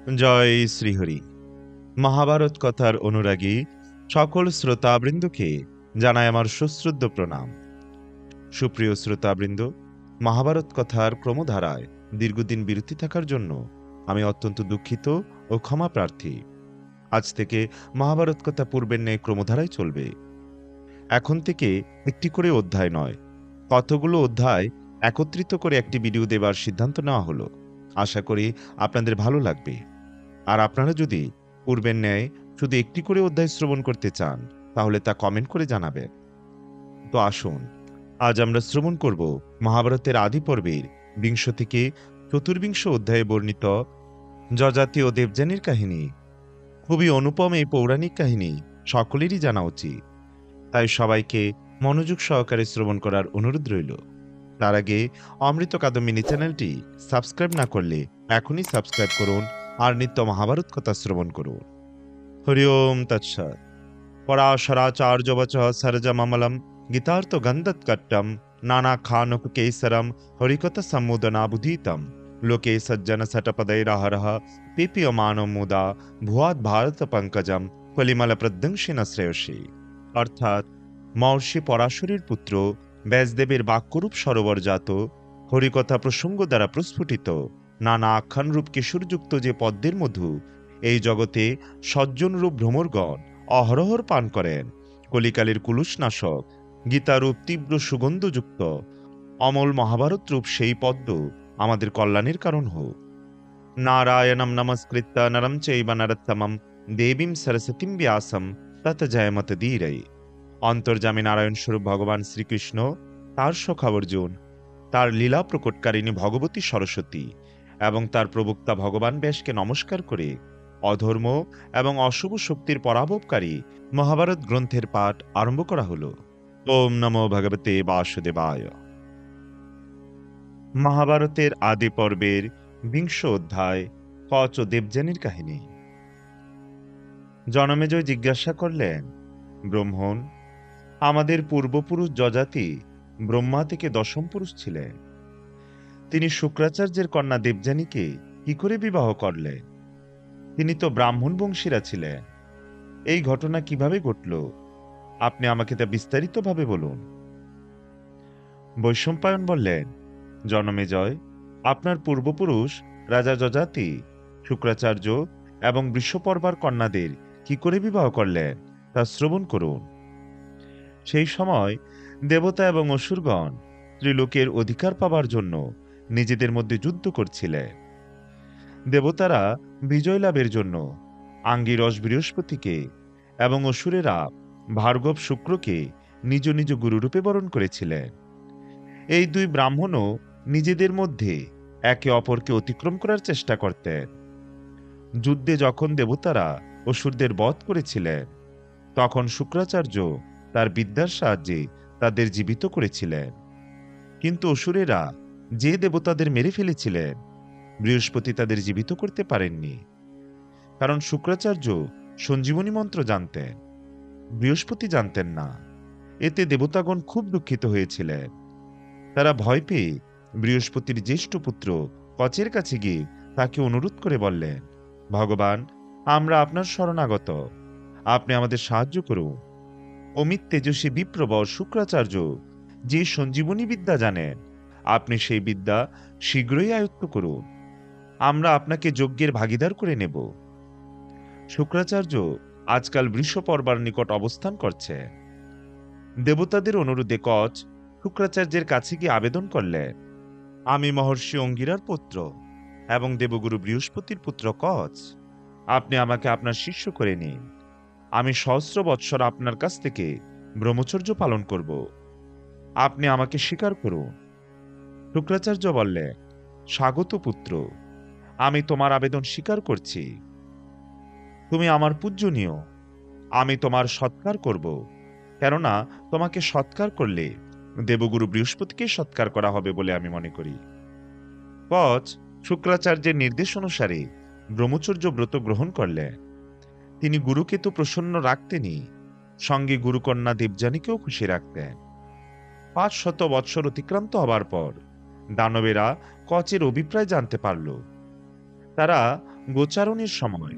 জয় শ্রীহরি। মহাভারত কথার অনুরাগী সকল শ্রোতাবৃন্দকে জানায় আমার সশ্রদ্ধ প্রণাম। সুপ্রিয় শ্রোতাবৃন্দ, মহাভারত কথার ক্রমধারায় দীর্ঘদিন বিরতি থাকার জন্য আমি অত্যন্ত দুঃখিত ও ক্ষমা প্রার্থী। আজ থেকে মহাভারত কথা পূর্বের ন্যায় ক্রমধারায় চলবে। এখন থেকে একটি করে অধ্যায় নয়, কতগুলো অধ্যায় একত্রিত করে একটি ভিডিও দেবার সিদ্ধান্ত নেওয়া হলো। আশা করি আপনাদের ভালো লাগবে। আর আপনারা যদি পূর্বের ন্যায় শুধু একটি করে অধ্যায় শ্রবণ করতে চান, তাহলে তা কমেন্ট করে জানাবেন। তো আসুন, আজ আমরা শ্রবণ করব মহাভারতের আদি পর্বের ২০ থেকে ৪৪ অধ্যায়ে বর্ণিত যযাতি ও দেবযানীর কাহিনী। খুবই অনুপম এই পৌরাণিক কাহিনী সকলেরই জানা উচিত, তাই সবাইকে মনোযোগ সহকারে শ্রবণ করার অনুরোধ রইল। তার আগে অমৃত কাদম্বিনী চ্যানেলটি সাবস্ক্রাইব না করলে এখনই সাবস্ক্রাইব করুন আর নিত্য মহাভারত কথা শ্রবণ করুন। হরি ওম তৎসৎ। পরাশরাচার্যবচ সরজমমলম গীতার্থ গন্ধৎকট্টম নানা খানক কেসরম হরিকথা সম্মোদনাবুধীতম লোকে সজ্জন সটপदैरहरः পিপীয়মানো মুদা ভুয়াদ ভারত পঙ্কজম কলিমল প্রদংশিন শ্রেয়সী। অর্থাৎ মহর্ষি পরাশরের পুত্র ব্যাসদেবের বাক্যরূপ সরোবরজাত হরিকথা প্রসঙ্গ দ্বারা প্রস্ফুটিত নানা আখ্যানরূপ কিশোরযুক্ত যে পদ্মের মধু এই জগতে সজ্জনরূপ ভ্রমরগণ অহরহর পান করেন, কলিকালের কুলুষনাশক গীতারূপ তীব্র সুগন্ধযুক্ত অমল মহাভারত রূপ সেই পদ্ম আমাদের কল্যাণের কারণ হোক। নারায়ণম নমস্কৃত্য নরম চৈব নরোত্তমম দেবীম সরস্বতীম ব্যাসম তত জয়মত ধীরে। অন্তর্যামী নারায়ণ স্বরূপ ভগবান শ্রীকৃষ্ণ, তার সখা অর্জুন, তার লীলা প্রকটকারিণী ভগবতী সরস্বতী এবং তার প্রবক্তা ভগবান ব্যাসকে নমস্কার করে অধর্ম এবং অশুভ শক্তির পরাভবকারী মহাভারত গ্রন্থের পাঠ আরম্ভ করা হল। ওম নমো ভগবতে বাসুদেবায়। মহাভারতের আদি পর্বের ২০ অধ্যায় কচ ও দেবযানীর কাহিনী। জনমেজয় জিজ্ঞাসা করলেন, ব্রহ্মণ, আমাদের পূর্বপুরুষ যযাতি ব্রহ্মা থেকে দশম পুরুষ ছিলেন। তিনি শুক্রাচার্যের কন্যা দেবযানীকে কি করে বিবাহ করলেন? তিনি তো ব্রাহ্মণ বংশীরা ছিলেন। এই ঘটনা কিভাবে ঘটল? আপনি আমাকে তা বিস্তারিতভাবে বলুন। বৈশম্পায়ন বললেন, জনমেজয়, আপনার পূর্বপুরুষ রাজা যযাতি শুক্রাচার্য এবং বৃষপর্বার কন্যাদের কি করে বিবাহ করলেন তা শ্রবণ করুন। সেই সময় দেবতা এবং অসুরগণ ত্রিলোকের অধিকার পাবার জন্য নিজেদের মধ্যে যুদ্ধ করছিলেন। দেবতারা বিজয় লাভের জন্য আঙ্গিরস বৃহস্পতিকে এবং অসুরেরা ভার্গব শুক্রকে নিজ নিজ গুরুরূপে বরণ করেছিলেন। এই দুই ব্রাহ্মণও নিজেদের মধ্যে একে অপরকে অতিক্রম করার চেষ্টা করতেন। যুদ্ধে যখন দেবতারা অসুরদের বধ করেছিলেন, তখন শুক্রাচার্য তার বিদ্যার সাহায্যে তাদের জীবিত করেছিলেন। কিন্তু অসুরেরা যে দেবতাদের মেরে ফেলেছিলেন, বৃহস্পতি তাদের জীবিত করতে পারেননি, কারণ শুক্রাচার্য সঞ্জীবনী মন্ত্র জানতেন, বৃহস্পতি জানতেন না। এতে দেবতাগণ খুব দুঃখিত হয়েছিলেন। তারা ভয় পেয়ে বৃহস্পতির জ্যেষ্ঠ পুত্র কচের কাছে গিয়ে তাকে অনুরোধ করে বললেন, ভগবান, আমরা আপনার শরণাগত, আপনি আমাদের সাহায্য করুন। অমিত তেজস্বী বিপ্রবর শুক্রাচার্য যে সঞ্জীবনী বিদ্যা জানেন, আপনি সেই বিদ্যা শীঘ্রই আয়ত্ত করুন। আমরা আপনাকে যজ্ঞের ভাগীদার করে নেব। শুক্রাচার্য আজকাল বৃষপর্বার নিকট অবস্থান করছে। দেবতাদের অনুরোধে কচ শুক্রাচার্যের কাছে গিয়ে আবেদন করলেন, আমি মহর্ষি অঙ্গিরার পুত্র এবং দেবগুরু বৃহস্পতির পুত্র কচ, আপনি আমাকে আপনার শিষ্য করে নিন। আমি সহস্র বৎসর আপনার কাছ থেকে ব্রহ্মচর্য পালন করব। আপনি আমাকে স্বীকার করুন। শুক্রাচার্য বললেন, স্বাগত পুত্র, আমি তোমার আবেদন স্বীকার করছি। তুমি আমার পূজ্যনীয়, আমি তোমার সৎকার করব, কেননা তোমাকে সৎকার করলে দেবগুরু বৃহস্পতিকে সৎকার করা হবে বলে আমি মনে করি। কচ শুক্রাচার্যের নির্দেশ অনুসারে ব্রহ্মচর্য ব্রত গ্রহণ করলেন। তিনি গুরুকে তো প্রসন্ন রাখতেনই, সঙ্গে গুরুকন্যা দেবযানীকেও খুশি রাখতেন। ৫০০ বৎসর অতিক্রান্ত হবার পর দানবেরা কচের অভিপ্রায় জানতে পারল। তারা গোচারণের সময়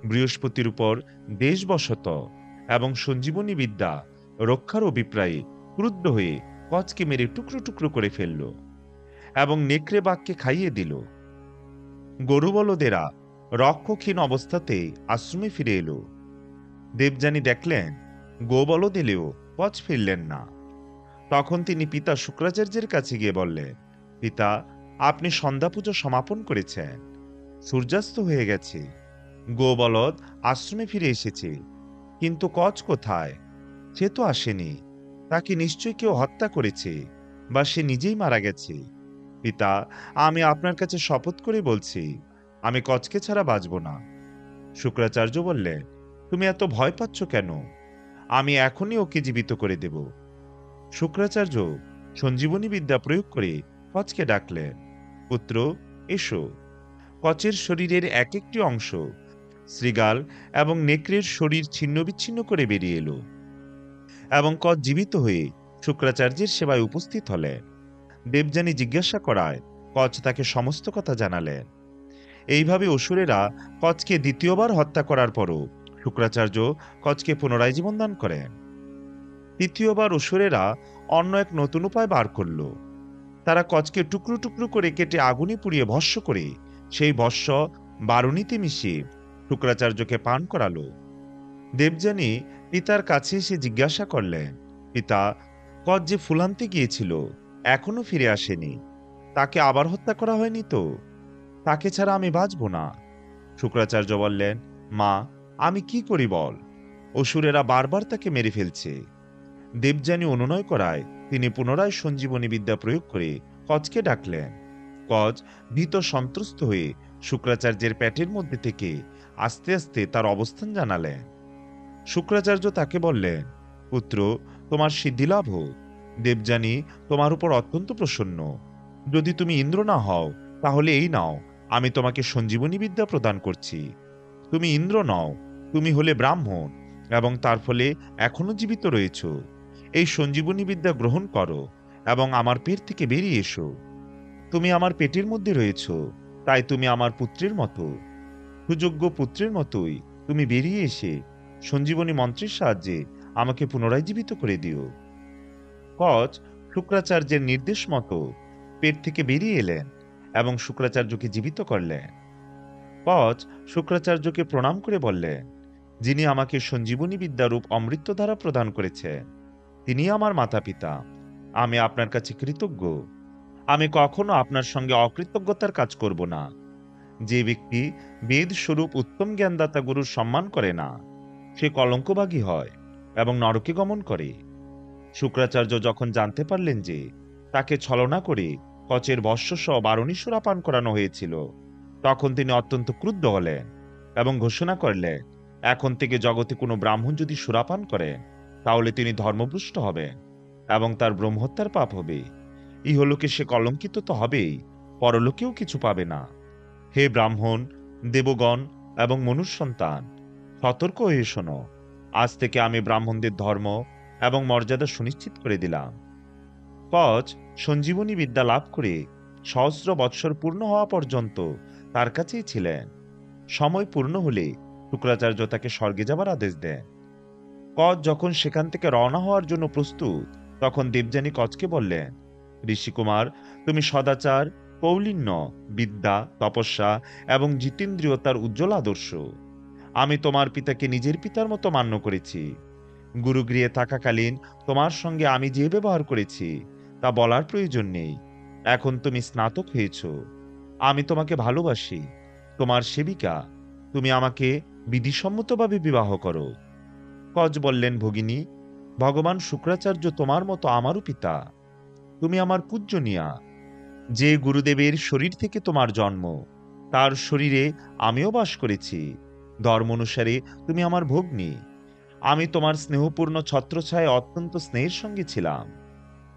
বৃহস্পতির উপর দেশ বসত এবং সঞ্জীবনী বিদ্যা রক্ষার অভিপ্রায়ে ক্রুদ্ধ হয়ে কচকে মেরে টুকরো টুকরো করে ফেলল এবং নেকড়ে বাঘকে খাইয়ে দিল। গরু বলদেরা রক্ষকহীন অবস্থাতে আশ্রমে ফিরে এলো। দেবযানী দেখলেন গোবলদ এলেও কচ ফিরলেন না। তখন তিনি পিতা শুক্রাচার্যের কাছে গিয়ে বললেন, পিতা, আপনি সন্ধ্যা পুজো সমাপন করেছেন, সূর্যাস্ত হয়ে গেছে, গোবলদ আশ্রমে ফিরে এসেছে, কিন্তু কচ কোথায়? সে তো আসেনি। তাকে নিশ্চয়ই কেউ হত্যা করেছে বা সে নিজেই মারা গেছে। পিতা, আমি আপনার কাছে শপথ করে বলছি, আমি কচকে ছাড়া বাঁচব না। শুক্রাচার্য বললেন, তুমি এত ভয় পাচ্ছ কেন? আমি এখনই ওকে জীবিত করে দেব। শুক্রাচার্য সঞ্জীবনী বিদ্যা প্রয়োগ করে কচকে ডাকলেন, পুত্র, এসো। কচের শরীরের এক একটি অংশ শৃগাল এবং নেকড়ের শরীর ছিন্ন বিচ্ছিন্ন করে বেরিয়ে এলো এবং কচ জীবিত হয়ে শুক্রাচার্যের সেবায় উপস্থিত হলেন। দেবযানী জিজ্ঞাসা করায় কচ তাকে সমস্ত কথা জানালেন। এইভাবে অসুরেরা কচকে দ্বিতীয়বার হত্যা করার পরও শুক্রাচার্য কচকে পুনরায় জীবন দান করেন। তৃতীয়বার অসুরেরা অন্য এক নতুন উপায় বার করল। তারা কচকে টুকরো টুকরো করে কেটে আগুনে পুড়িয়ে ভস্ম করে সেই ভস্ম বারুণীতে মিশিয়ে শুক্রাচার্যকে পান করালো। দেবযানী পিতার কাছে এসে জিজ্ঞাসা করলেন, পিতা, কচ যে ফুল আনতে গিয়েছিল এখনো ফিরে আসেনি, তাকে আবার হত্যা করা হয়নি তো? তাকে ছাড়া আমি বাঁচব না। শুক্রাচার্য বললেন, মা, আমি কি করি বল? অসুরেরা বারবার তাকে মেরে ফেলছে। দেবযানী অনুনয় করায় তিনি পুনরায় সঞ্জীবনী বিদ্যা প্রয়োগ করে কচকে ডাকলেন। কচ ভীত সন্ত্রস্ত হয়ে শুক্রাচার্যের পেটের মধ্যে থেকে আস্তে আস্তে তার অবস্থান জানালেন। শুক্রাচার্য তাকে বললেন, পুত্র, তোমার সিদ্ধিলাভ হোক। দেবযানী তোমার উপর অত্যন্ত প্রসন্ন। যদি তুমি ইন্দ্র না হও তাহলে এই নাও, আমি তোমাকে সঞ্জীবনী বিদ্যা প্রদান করছি। তুমি ইন্দ্র নও, তুমি হলে ব্রাহ্মণ এবং তার ফলে এখনো জীবিত রয়েছ। এই সঞ্জীবনী বিদ্যা গ্রহণ করো এবং আমার পেট থেকে বেরিয়ে এসো। তুমি আমার পেটের মধ্যে রয়েছ, তাই তুমি আমার পুত্রের মতো, সুযোগ্য পুত্রের মতোই। তুমি বেরিয়ে এসে সঞ্জীবনী মন্ত্রের সাহায্যে আমাকে পুনরায় জীবিত করে দিও। কচ শুক্রাচার্যের নির্দেশ মতো পেট থেকে বেরিয়ে এলেন এবং শুক্রাচার্যকে জীবিত করলেন। কচ শুক্রাচার্যকে প্রণাম করে বললেন, যিনি আমাকে সঞ্জীবনী বিদ্যারূপ অমৃত দ্বারা প্রদান করেছেন তিনি আমার মাতা পিতা। আমি আপনার কাছে কৃতজ্ঞ। আমি কখনো আপনার সঙ্গে অকৃতজ্ঞতার কাজ করব না। যে ব্যক্তি বেদ স্বরূপ উত্তম জ্ঞানদাতা গুরুর সম্মান করে না, সে কলঙ্কবাগী হয় এবং নরকে গমন করে। শুক্রাচার্য যখন জানতে পারলেন যে তাকে ছলনা করে কচের বর্ষসহ বারণী সুরাপান করানো হয়েছিল, তখন তিনি অত্যন্ত ক্রুদ্ধ হলেন এবং ঘোষণা করলেন, এখন থেকে জগতে কোনো ব্রাহ্মণ যদি সুরাপান করেন তাহলে তিনি ধর্মভ্রষ্ট হবেন এবং তার ব্রহ্মহত্যার পাপ হবে। ইহলোকে সে কলঙ্কিত তো হবেই, পরলোকেও কিছু পাবে না। হে ব্রাহ্মণ, দেবগণ এবং মনুষ্য সন্তান, সতর্ক হয়ে শোনো। আজ থেকে আমি ব্রাহ্মণদের ধর্ম এবং মর্যাদা সুনিশ্চিত করে দিলাম। কচ সঞ্জীবনী বিদ্যা লাভ করে সহস্র বৎসর পূর্ণ হওয়া পর্যন্ত তার কাছেই ছিলেন। সময় পূর্ণ হলে শুক্রাচার্য তাকে স্বর্গে যাবার আদেশ দেন। কচ যখন সেখান থেকে রওনা হওয়ার জন্য প্রস্তুত, তখন দেবযানী কচকে বললেন, ঋষিকুমার, তুমি সদাচার, কৌলিন্য, বিদ্যা, তপস্যা এবং জিতেন্দ্রিয়তার উজ্জ্বল আদর্শ। আমি তোমার পিতাকে নিজের পিতার মতো মান্য করেছি। গুরুগৃহে থাকাকালীন তোমার সঙ্গে আমি যে ব্যবহার করেছি তা বলার প্রয়োজন নেই। এখন তুমি স্নাতক হয়েছ, আমি তোমাকে ভালোবাসি, তোমার সেবিকা। তুমি আমাকে বিধিসম্মতভাবে বিবাহ করো। কচ বললেন, ভগিনী, ভগবান শুক্রাচার্য তোমার মতো আমারও পিতা। তুমি আমার পূজ্যনিয়া। যে গুরুদেবের শরীর থেকে তোমার জন্ম, তার শরীরে আমিও বাস করেছি। ধর্ম অনুসারে তুমি আমার ভগ্নী। আমি তোমার স্নেহপূর্ণ ছত্রছায়ায় অত্যন্ত স্নেহের সঙ্গে ছিলাম।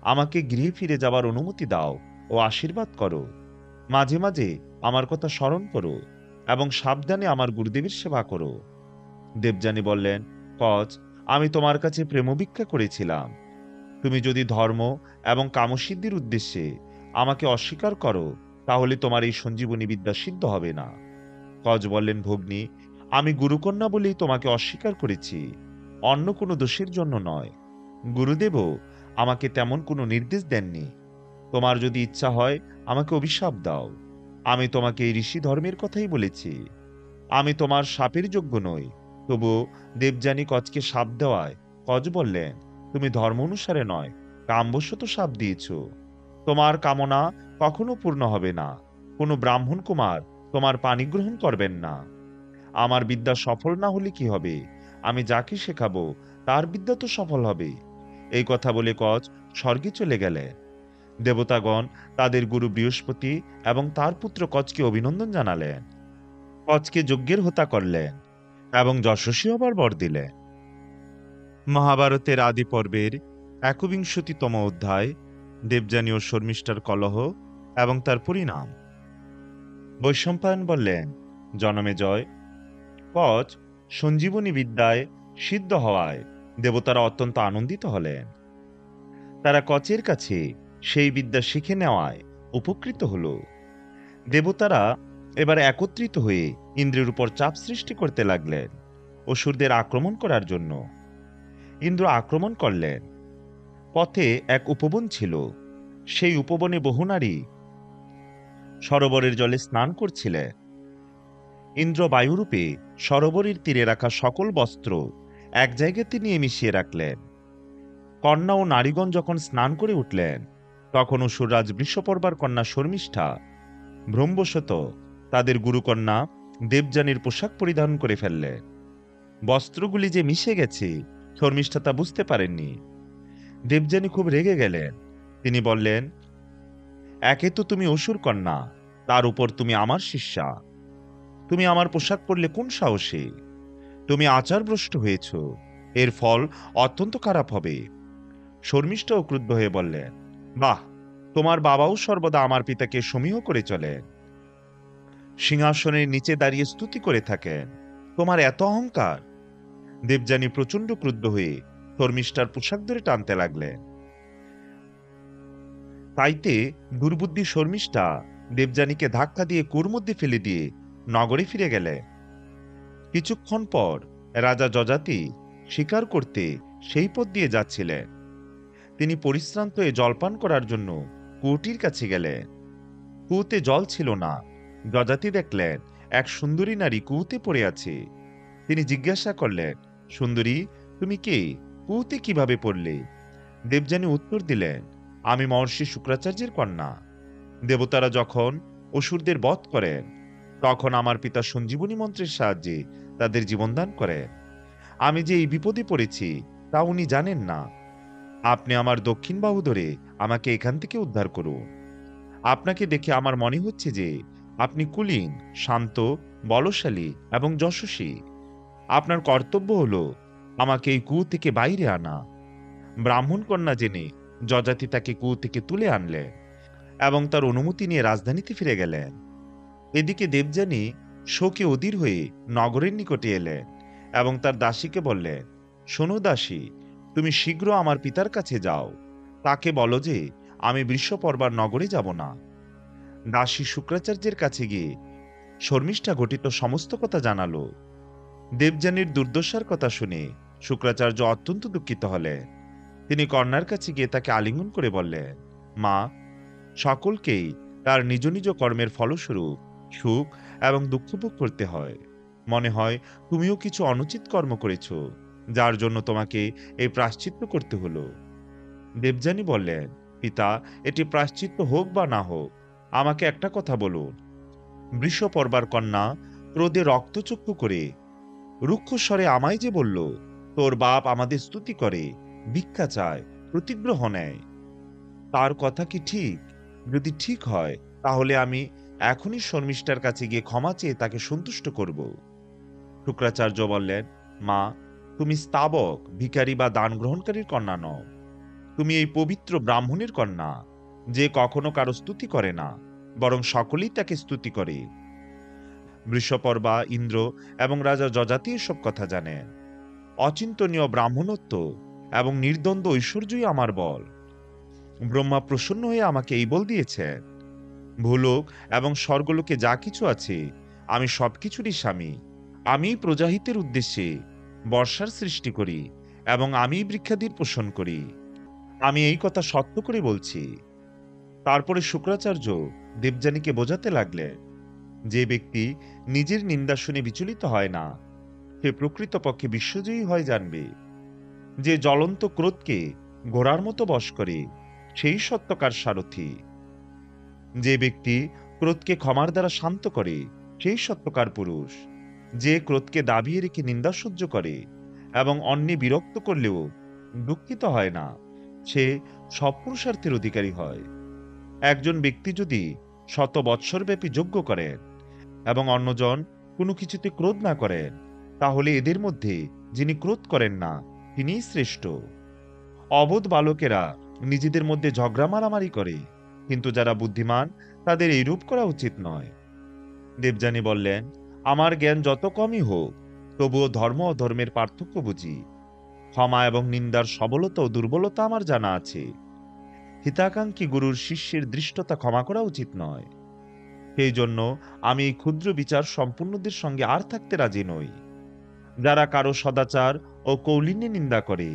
আমাকে গৃহে ফিরে যাবার অনুমতি দাও ও আশীর্বাদ করো। মাঝে মাঝে আমার কথা স্মরণ করো এবং সাবধানে আমার গুরুদেবের সেবা করো। দেবযানী বললেন, কচ, আমি তোমার কাছে প্রেমভিক্ষা করেছিলাম। তুমি যদি ধর্ম এবং কামসিদ্ধির উদ্দেশ্যে আমাকে অস্বীকার করো তাহলে তোমার এই সঞ্জীবনী বিদ্যা সিদ্ধ হবে না। কজ বললেন, ভগ্নী, আমি গুরুকন্যা বলেই তোমাকে অস্বীকার করেছি, অন্য কোনো দোষের জন্য নয়। গুরুদেবও আমাকে তেমন কোনো নির্দেশ দেননি। তোমার যদি ইচ্ছা হয় আমাকে অভিশাপ দাও, আমি তোমাকে এই ঋষি ধর্মের কথাই বলেছি। আমি তোমার শাপের যোগ্য নই। তবু দেবযানী কজকে শাপ দেওয়ায় কজ বললেন, তুমি ধর্ম অনুসারে নয়, কামবশত শাপ দিয়েছ। তোমার কামনা কখনো পূর্ণ হবে না। কোনো ব্রাহ্মণ কুমার তোমার পানি গ্রহণ করবেন না। আমার বিদ্যা সফল না হলে কি হবে? আমি যাকে শেখাবো তার বিদ্যা তো সফল হবে। এই কথা বলে কজ স্বর্গে চলে গেলে। দেবতাগণ তাদের গুরু বৃহস্পতি এবং তার পুত্র কজকে অভিনন্দন জানালেন, কজকে যজ্ঞের হোতা করলেন এবং যশস্বী হবার বর দিলেন। মহাভারতের আদি পর্বের ১বিংশতিতম অধ্যায়, দেবযানী ও শর্মিষ্ঠার কলহ এবং তার পরিণাম। বৈশম্পায়ন বললেন, জনমেজয়, কচ সঞ্জীবনী বিদ্যায় সিদ্ধ হওয়ায় দেবতারা অত্যন্ত আনন্দিত হলেন। তারা কচের কাছে সেই বিদ্যা শিখে নেওয়ায় উপকৃত হল। দেবতারা এবার একত্রিত হয়ে ইন্দ্রের উপর চাপ সৃষ্টি করতে লাগলেন অসুরদের আক্রমণ করার জন্য। ইন্দ্র আক্রমণ করলেন। পথে এক উপবন ছিল। সেই উপবনে বহু নারী সরোবরের জলে স্নান করছিলেন। ইন্দ্র বায়ুরূপে সরোবরের তীরে রাখা সকল বস্ত্র এক জায়গাতে নিয়ে মিশিয়ে রাখলেন। কন্যা ও নারীগণ যখন স্নান করে উঠলেন, তখন অসুররাজ বৃষপর্বার কন্যা শর্মিষ্ঠা ভ্রমবশত তাদের গুরুকন্যা দেবযানীর পোশাক পরিধান করে ফেললেন। বস্ত্রগুলি যে মিশে গেছে শর্মিষ্ঠা তা বুঝতে পারেননি। দেবযানী খুব রেগে গেলেন। তিনি বললেন, একে তো তুমি অসুর কন্যা, তার উপর তুমি আমার শিষ্যা। তুমি আমার পোশাক পরলে কোন সাহসে? তুমি আচারভ্রষ্ট হয়েছ, এর ফল অত্যন্ত খারাপ হবে। শর্মিষ্ঠাও ক্রুদ্ধ হয়ে বললেন, বাহ, তোমার বাবাও সর্বদা আমার পিতাকে সমীহ করে চলেন, সিংহাসনের নিচে দাঁড়িয়ে স্তুতি করে থাকেন, তোমার এত অহংকার। দেবযানী প্রচন্ড ক্রুদ্ধ হয়ে শর্মিষ্ঠার পোশাক ধরে টানতে লাগলেন। তাইতে দুর্বুদ্ধি শর্মিষ্ঠা দেবযানীকে ধাক্কা দিয়ে কুয়োর মধ্যে ফেলে দিয়ে নগরে ফিরে গেলে। কিছুক্ষণ পর রাজা যযাতি শিকার করতে সেই পথ দিয়ে যাচ্ছিলেন। তিনি পরিশ্রান্ত হয়ে জলপান করার জন্য কুয়োটির কাছে গেলেন। কুয়োতে জল ছিল না। যযাতি দেখলেন এক সুন্দরী নারী কুয়োতে পড়ে আছে। তিনি জিজ্ঞাসা করলেন, সুন্দরী, তুমি কে? কুয়োতে কিভাবে পড়লে? দেবযানী উত্তর দিলেন, আমি মহর্ষি শুক্রাচার্যের কন্যা। দেবতারা যখন অসুরদের বধ করেন, তখন আমার পিতা সঞ্জীবনী মন্ত্রের সাহায্যে তাদের জীবনদান করেন। আমি যে এই বিপদে পড়েছি তা উনি জানেন না। আপনি আমার দক্ষিণ বাহু ধরে আমাকে এখান থেকে উদ্ধার করুন। আপনাকে দেখে আমার মনে হচ্ছে যে আপনি কুলীন, শান্ত, বলশালী এবং যশস্বী। আপনার কর্তব্য হলো আমাকে এই কুয়ো থেকে বাইরে আনা। ব্রাহ্মণ কন্যা জেনে যযাতি তাকে কুয়ো থেকে তুলে আনলেন এবং তার অনুমতি নিয়ে রাজধানীতে ফিরে গেলেন। এদিকে দেবযানী শোকে অধীর হয়ে নগরের নিকটে এলেন এবং তার দাসীকে বললেন, শোনো দাসী, তুমি শীঘ্র আমার পিতার কাছে যাও, তাকে বলো যে আমি বৃষপর্বার নগরে যাব না। দাসী শুক্রাচার্যের কাছে গিয়ে শর্মিষ্ঠা ঘটিত সমস্ত কথা জানালো। দেবযানীর দুর্দশার কথা শুনে শুক্রাচার্য অত্যন্ত দুঃখিত হলেন। তিনি কন্যার কাছে গিয়ে তাকে আলিঙ্গন করে বললেন, মা, সকলকেই তার নিজ নিজ কর্মের ফলস্বরূপ সুখ এবং দুঃখ ভোগ করতে হয়। মনে হয় তুমিও কিছু অনুচিত কর্ম করেছ, যার জন্য তোমাকে এই প্রায়শ্চিত্ত করতে হলো। দেবযানী বললেন, পিতা, এটি প্রায়শ্চিত্ত হোক বা না হোক, আমাকে একটা কথা বলুন। বৃষপর্বার কন্যা ক্রোধে রক্তচক্ষু করে রুক্ষ স্বরে আমায় যে বলল, তোর বাপ আমাদের স্তুতি করে, ভিক্ষা চায়, প্রতিগ্রহ নেয়, তার কথা কি ঠিক? যদি ঠিক হয় তাহলে আমি এখনই শর্মিষ্ঠার কাছে গিয়ে ক্ষমা চেয়ে তাকে সন্তুষ্ট করব। শুক্রাচার্য বললেন, মা, তুমি স্তাবক, ভিখারি বা দান গ্রহণকারীর কন্যা নও। তুমি এই পবিত্র ব্রাহ্মণের কন্যা, যে কখনো কারো স্তুতি করে না, বরং সকলেই তাকে স্তুতি করে। বৃষপর্বা, ইন্দ্র এবং রাজা যযাতি এসব কথা জানেন। অচিন্তনীয় ব্রাহ্মণত্ব এবং নির্দ্বন্দ্ব ঐশ্বর্যই আমার বল। ব্রহ্মা প্রসন্ন হয়ে আমাকে এই বল দিয়েছেন। ভূলোক এবং স্বর্গলোকে যা কিছু আছে আমি সবকিছুরই স্বামী। আমিই প্রজাহিতের উদ্দেশ্যে বর্ষার সৃষ্টি করি এবং আমিই বৃক্ষাদির পোষণ করি। আমি এই কথা সত্য করে বলছি। তারপরে শুক্রাচার্য দেবযানীকে বোঝাতে লাগলেন, যে ব্যক্তি নিজের নিন্দা শুনে বিচলিত হয় না, সে প্রকৃতপক্ষে বিশ্বজয়ী হয় জানবে। যে জ্বলন্ত ক্রোধকে ঘোড়ার মতো বশ করে, সেই সত্যকার সারথি। যে ব্যক্তি ক্রোধকে ক্ষমার দ্বারা শান্ত করে, সেই সত্যকার পুরুষ। যে ক্রোধকে দাবিয়ে রেখে নিন্দা সহ্য করে এবং অন্যে বিরক্ত করলেও দুঃখিত হয় না, সে সব পুরুষার্থের অধিকারী হয়। একজন ব্যক্তি যদি শত বৎসরব্যাপী যজ্ঞ করেন এবং অন্যজন কোনো কিছুতে ক্রোধ না করেন, তাহলে এদের মধ্যে যিনি ক্রোধ করেন না, তিনিই শ্রেষ্ঠ। অবোধ বালকেরা নিজেদের মধ্যে ঝগড়া মারামারি করে, কিন্তু যারা বুদ্ধিমান তাদের এইরূপ করা উচিত নয়। দেবযানী বললেন, আমার জ্ঞান যত কমই হোক, তবুও ধর্ম ও ধর্মের পার্থক্য বুঝি। ক্ষমা এবং নিন্দার সবলতা ও দুর্বলতা আমার জানা আছে। হিতাকাঙ্ক্ষী গুরুর শিষ্যের দৃষ্টতা ক্ষমা করা উচিত নয়। সেই জন্য আমি এই ক্ষুদ্র বিচার সম্পূর্ণদের সঙ্গে আর থাকতে রাজি নই। যারা কারো সদাচার ও কৌলীন্য নিন্দা করে,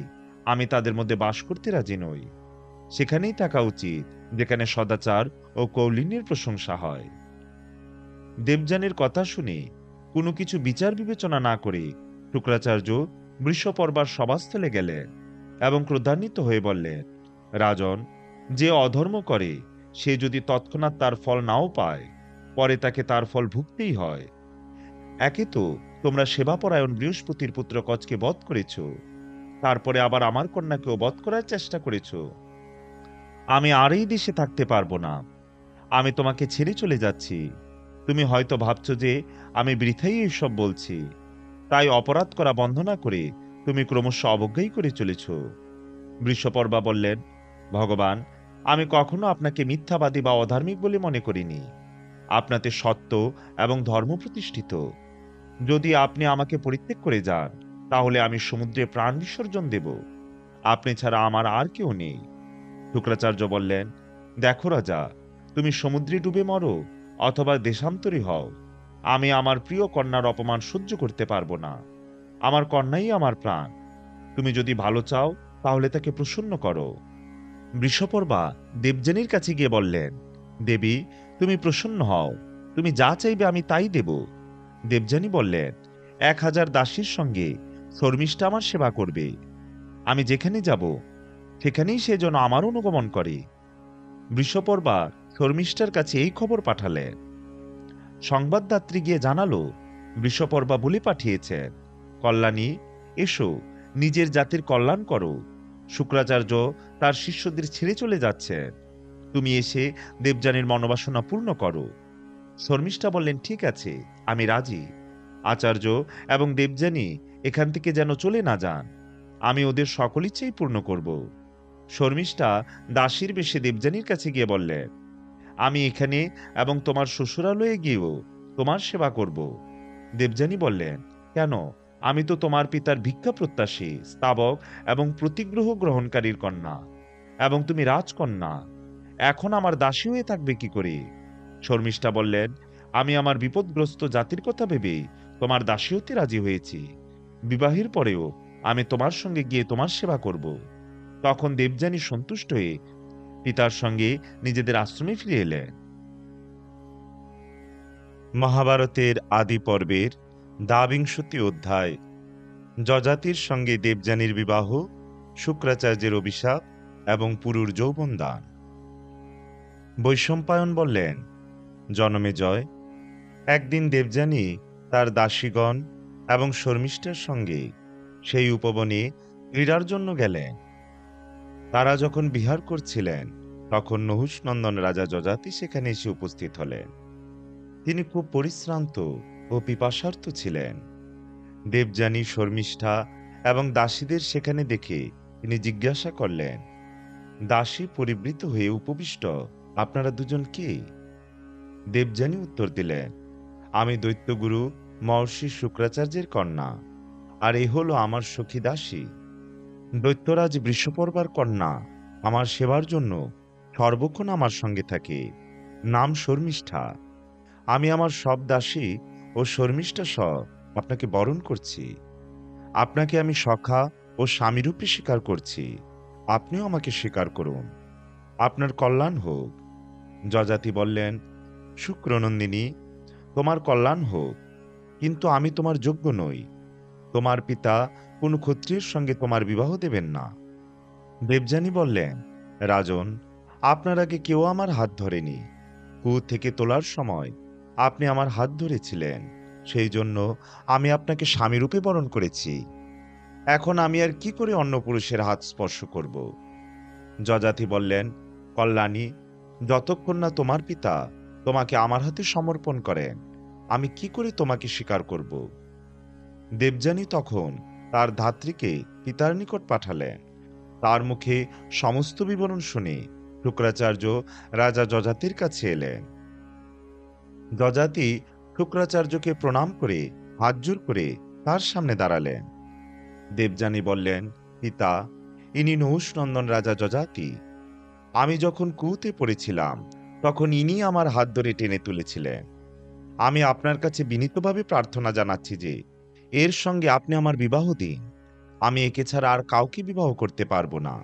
আমি তাদের মধ্যে বাস করতে রাজি নই। সেখানেই থাকা উচিত যেখানে সদাচার ও কৌলীন্যের প্রশংসা হয়। দেবযানীর কথা শুনে কোনো কিছু বিচার বিবেচনা না করে শুক্রাচার্য বৃষপর্বার সভাস্থলে গেলেন এবং ক্রোধান্বিত হয়ে বললেন, রাজন, যে অধর্ম করে সে যদি তৎক্ষণাৎ তার ফল নাও পায়, পরে তাকে তার ফল ভুগতেই হয়। একে তো তোমরা সেবাপরায়ণ বৃহস্পতির পুত্র কচকে বধ করেছ, তারপরে আবার আমার কন্যাকেও বধ করার চেষ্টা করেছ। আমি আর এই দেশে থাকতে পারবো না। আমি তোমাকে ছেড়ে চলে যাচ্ছি। তুমি হয়তো ভাবছো যে আমি বৃথাই এইসব বলছি, তাই অপরাধ করা বন্ধ না করে তুমি ক্রমশ অবজ্ঞাই করে চলেছ। বৃষপর্বা বললেন, ভগবান, আমি কখনো আপনাকে মিথ্যাবাদী বা অধার্মিক বলে মনে করিনি। আপনাতে সত্য এবং ধর্ম প্রতিষ্ঠিত। যদি আপনি আমাকে পরিত্যাগ করে যান, তাহলে আমি সমুদ্রে প্রাণ বিসর্জন দেব। আপনি ছাড়া আমার আর কেউ নেই। শুক্রাচার্য বললেন, দেখো রাজা, তুমি সমুদ্রে ডুবে মরো অথবা দেশান্তরী হও, আমি আমার প্রিয় কন্যার অপমান সহ্য করতে পারবো না। আমার কন্যাই আমার প্রাণ। তুমি যদি ভালো চাও তাহলে তাকে প্রসন্ন করো। বৃষপর্বা দেবযানীর কাছে গিয়ে বললেন, দেবী, তুমি প্রসন্ন হও। তুমি যা চাইবে আমি তাই দেব। দেবযানী বললেন, 1000 দাসীর সঙ্গে শর্মিষ্ঠা আমার সেবা করবে। আমি যেখানে যাব সেখানেই সে যেন আমার অনুগমন করে। বৃষপর্বা শর্মিষ্ঠার কাছে এই খবর পাঠালেন। সংবাদদাত্রী গিয়ে জানালো, বৃষপর্বা বলে পাঠিয়েছেন, কল্যাণী, এসো, নিজের জাতির কল্যাণ করো। শুক্রাচার্য তার শিষ্যদের ছেড়ে চলে যাচ্ছেন। তুমি এসে দেবযানীর মনোবাসনা পূর্ণ করো। শর্মিষ্ঠা বললেন, ঠিক আছে, আমি রাজি। আচার্য এবং দেবযানী এখান থেকে যেন চলে না যান। আমি ওদের সকল ইচ্ছেই পূর্ণ করব। শর্মিষ্ঠা দাসীর বেশে দেবযানীর কাছে গিয়ে বললেন, আমি এখানে এবং তোমার শ্বশুরালয়ে গিয়েও তোমার সেবা করব। দেবযানী বললেন, কেন? আমি তো তোমার পিতার ভিক্ষা প্রত্যাশী, স্তাবক এবং প্রতিগ্রহ গ্রহণকারীর কন্যা, এবং তুমি রাজকন্যা। এখন আমার দাসী হয়ে থাকবে কি করে? শর্মিষ্ঠা বললেন, আমি আমার বিপদগ্রস্ত জাতির কথা ভেবেই তোমার দাসী হতে রাজি হয়েছি। বিবাহের পরেও আমি তোমার সঙ্গে গিয়ে তোমার সেবা করব। তখন দেবযানী সন্তুষ্ট হয়ে পিতার সঙ্গে নিজেদের আশ্রমে ফিরে এলেন। মহাভারতের আদি পর্বের দ্বাবিংশতি অধ্যায়। যযাতির সঙ্গে দেবযানীর বিবাহ, শুক্রাচার্যের অভিশাপ এবং পুরুর যৌবন দান। বৈশম্পায়ন বললেন, জনমেজয়, একদিন দেবযানী তার দাসীগণ এবং শর্মিষ্ঠার সঙ্গে সেই উপবনে ক্রীড়ার জন্য গেলেন। তারা যখন বিহার করছিলেন, তখন নহুষনন্দন রাজা যযাতি সেখানে এসে উপস্থিত হলেন। তিনি খুব পরিশ্রান্ত ও পিপাসার্ত ছিলেন। দেবযানী, শর্মিষ্ঠা এবং দাসীদের সেখানে দেখে তিনি জিজ্ঞাসা করলেন, দাসী পরিবৃত হয়ে উপবিষ্ট আপনারা দুজন কে? দেবযানী উত্তর দিলেন, আমি দৈত্যগুরু মহর্ষি শুক্রাচার্যের কন্যা, আর এ হলো আমার সখী দাসী। দৈত্যরাজ বৃষপর্বার কন্যা আমার সেবার জন্য সর্বক্ষণ আমার সঙ্গে থাকে। নাম শর্মিষ্ঠা। আমি আমার সব দাসী ও শর্মিষ্ঠা সহ আপনাকে বরণ করছি। আপনাকে আমি সখা ও স্বামীরূপে স্বীকার করছি। আপনিও আমাকে স্বীকার করুন। আপনার কল্যাণ হোক। যযাতি বললেন, শুক্রনন্দিনী, তোমার কল্যাণ হোক, কিন্তু আমি তোমার যোগ্য নই। তোমার পিতা কোন ক্ষত্রিয়ের সঙ্গে তোমার বিবাহ দেবেন না। দেবযানী বললেন, রাজন, আপনার আগে কেউ আমার হাত ধরেনি। কুয়ো থেকে তোলার সময় আপনি আমার হাত ধরেছিলেন, সেই জন্য আমি আপনাকে স্বামীরূপে বরণ করেছি। এখন আমি আর কি করে অন্য পুরুষের হাত স্পর্শ করব? যযাতি বললেন, কল্যাণী, যতক্ষণ না তোমার পিতা তোমাকে আমার হাতে সমর্পণ করেন, আমি কি করে তোমাকে স্বীকার করব? দেবযানী তখন তার ধাত্রীকে পিতার নিকট পাঠালেন। তার মুখে সমস্ত বিবরণ শুনে শুক্রাচার্য রাজা যযাতির কাছে এলেন। যযাতি শুক্রাচার্যকে প্রণাম করে হাত জোড় করে তার সামনে দাঁড়ালেন। দেবযানী বললেন, পিতা, ইনি নহুষনন্দন রাজা যযাতি। আমি যখন কুয়োতে পড়েছিলাম তখন ইনি আমার হাত ধরে টেনে তুলেছিলেন। আমি আপনার কাছে বিনীতভাবে প্রার্থনা জানাচ্ছি যে এর সঙ্গে আপনি আমার বিবাহ দিন। আমি একে ছাড়া আর কাউকে বিবাহ করতে পারবো না।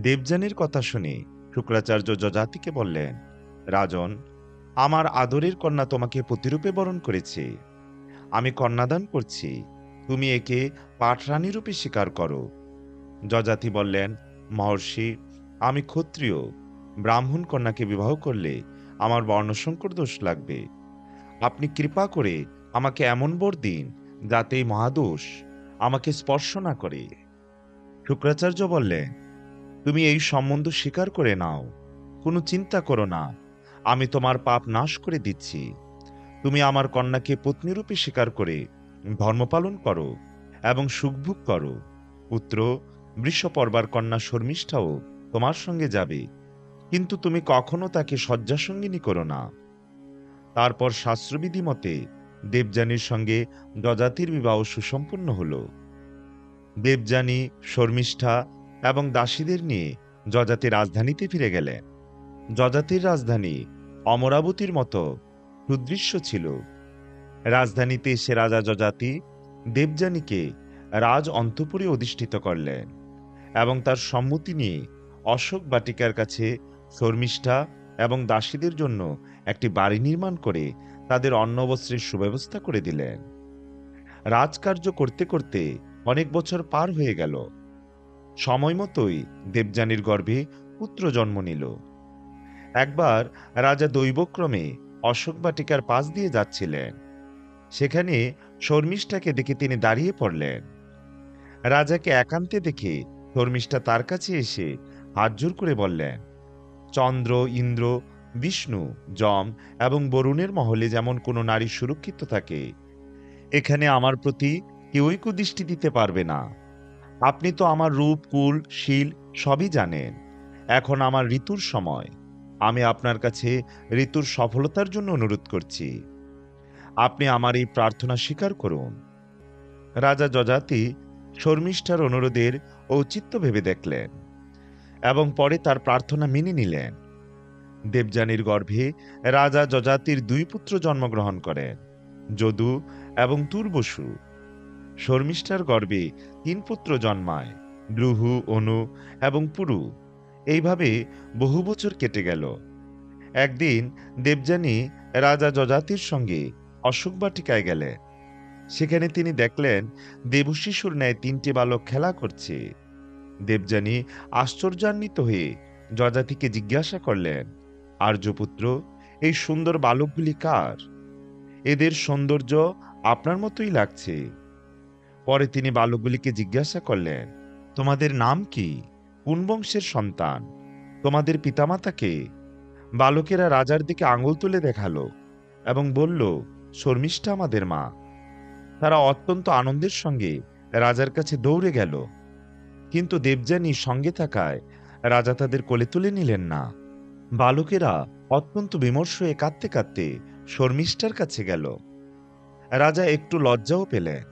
দেবযানীর কথা শুনে শুক্রাচার্য যযাতিকে বললেন, রাজন, আমার আদরের কন্যা তোমাকে প্রতিরূপে বরণ করেছে। আমি কন্যাদান করছি, তুমি একে পাঠরানী রূপে স্বীকার করো। যযাতি বললেন, মহর্ষি, আমি ক্ষত্রিয়। ব্রাহ্মণ কন্যাকে বিবাহ করলে আমার বর্ণসংকর দোষ লাগবে। আপনি কৃপা করে আমাকে এমন বর দিন যাতে এই মহাদোষ আমাকে স্পর্শ না করে। শুক্রাচার্য বললেন, তুমি এই সম্বন্ধ স্বীকার করে নাও, কোনো চিন্তা করো না, আমি তোমার পাপ নাশ করে দিচ্ছি। তুমি আমার কন্যাকে পত্নীরূপে স্বীকার করে ধর্মপালন করো এবং সুখভোগ করো। পুত্র, বৃষপর্বার কন্যা শর্মিষ্ঠাও তোমার সঙ্গে যাবে, কিন্তু তুমি কখনো তাকে শয্যাসঙ্গিনী করো না। তারপর শাস্ত্রবিধি মতে দেবযানীর সঙ্গে যযাতির বিবাহ সুসম্পন্ন হল। দেবযানী, শর্মিষ্ঠা এবং দাসীদের নিয়ে যযাতি রাজধানীতে ফিরে গেলেন। যযাতির রাজধানী অমরাবতীর মতো সুদৃশ্য ছিল। রাজধানীতে এসে রাজা যযাতি দেবযানীকে রাজ অন্তঃপুরে অধিষ্ঠিত করলেন এবং তার সম্মতি নিয়ে অশোক বাটিকার কাছে শর্মিষ্ঠা এবং দাসীদের জন্য একটি বাড়ি নির্মাণ করে তাদের অন্নবস্ত্রের সুব্যবস্থা করে দিলেন। রাজকার্য করতে করতে অনেক বছর পার হয়ে গেল। সময় মতোই দেবযানীর গর্ভে পুত্র জন্ম নিল। একবার রাজা দৈবক্রমে অশোক বাটিকার পাশ দিয়ে যাচ্ছিলেন। সেখানে শর্মিষ্ঠাকে দেখে তিনি দাঁড়িয়ে পড়লেন। রাজাকে একান্তে দেখে শর্মিষ্ঠা তার কাছে এসে হাত জোড় করে বললেন, চন্দ্র, ইন্দ্র, বিষ্ণু, যম এবং বরুণের মহলে যেমন কোনো নারী সুরক্ষিত থাকে, এখানে আমার প্রতি কেউই কুদৃষ্টি দিতে পারবে না। আপনি তো আমার রূপ, কুল, শীল সবই জানেন। এখন আমার ঋতুর সময়। আমি আপনার কাছে ঋতুর সফলতার জন্য অনুরোধ করছি। আপনি আমার এই প্রার্থনা স্বীকার করুন। রাজা যযাতি শর্মিষ্ঠার অনুরোধের ঔচিত্য ভেবে দেখলেন এবং পরে তার প্রার্থনা মেনে নিলেন। দেবযানীর গর্ভে রাজা যযাতির দুই পুত্র জন্মগ্রহণ করেন, যদু এবং তুর্বসু। শর্মিষ্ঠার গর্ভে তিন পুত্র জন্মায়, দ্রুহু, অনু এবং পুরু। এইভাবে বহু বছর কেটে গেল। একদিন দেবযানী রাজা যযাতির সঙ্গে অশোক বাটিকায় গেলেন। সেখানে তিনি দেখলেন দেবশিশুর ন্যায় তিনটি বালক খেলা করছে। দেবযানী আশ্চর্যান্বিত হয়ে যযাতিকে জিজ্ঞাসা করলেন, আর্যপুত্র, এই সুন্দর বালকগুলি কার? এদের সৌন্দর্য আপনার মতোই লাগছে। পরে তিনি বালকগুলিকে জিজ্ঞাসা করলেন, তোমাদের নাম কি? কোন বংশের সন্তান? তোমাদের পিতামাতা কে? বালকেরা রাজার দিকে আঙুল তুলে দেখালো এবং বলল, শর্মিষ্ঠা আমাদের মা। তারা অত্যন্ত আনন্দের সঙ্গে রাজার কাছে দৌড়ে গেল, কিন্তু দেবযানী সঙ্গে থাকায় রাজা তাদের কোলে তুলে নিলেন না। বালকেরা অত্যন্ত বিমর্ষ হয়ে কাঁদতে কাঁদতে শর্মিষ্ঠার কাছে গেল। রাজা একটু লজ্জাও পেলেন।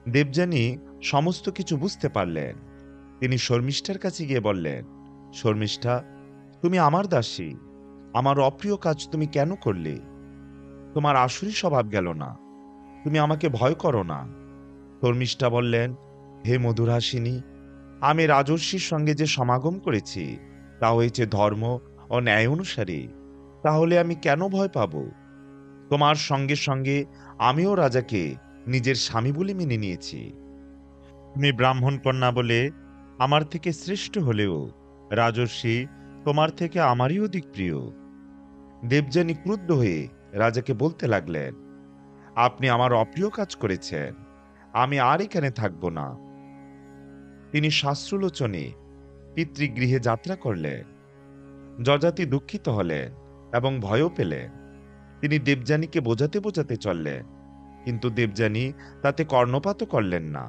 দেবযানী সমস্ত কিছু বুঝতে পারলেন। তিনি শর্মিষ্ঠার কাছে গিয়ে বললেন, শর্মিষ্ঠা, তুমি আমার দাসী, আমার অপ্রিয় কাজ তুমি কেন করলে? তোমার আসুরি স্বভাব গেল না। তুমি আমাকে ভয় করো না। শর্মিষ্ঠা বললেন, হে মধুরহাসিনী, আমি রাজর্ষির সঙ্গে যে সমাগম করেছি তা হয়েছে ধর্ম ও ন্যায় অনুসারে। তাহলে আমি কেন ভয় পাব? তোমার সঙ্গে সঙ্গে আমিও রাজাকে নিজের স্বামী বলে মেনে নিয়েছি। তুমি ব্রাহ্মণ কন্যা বলে আমার থেকে শ্রেষ্ঠ হলেও রাজর্ষি তোমার থেকে আমারই অধিক প্রিয়। দেবযানী ক্রুদ্ধ হয়ে রাজাকে বলতে লাগলেন, আপনি আমার অপ্রিয় কাজ করেছেন, আমি আর এখানে থাকব না। তিনি শাস্ত্রলোচনে পিতৃগৃহে যাত্রা করলেন। যযাতি দুঃখিত হলেন এবং ভয়ও পেলেন। তিনি দেবযানীকে বোঝাতে বোঝাতে চললেন, কিন্তু দেবযানী তাতে কর্ণপাতও করলেন না।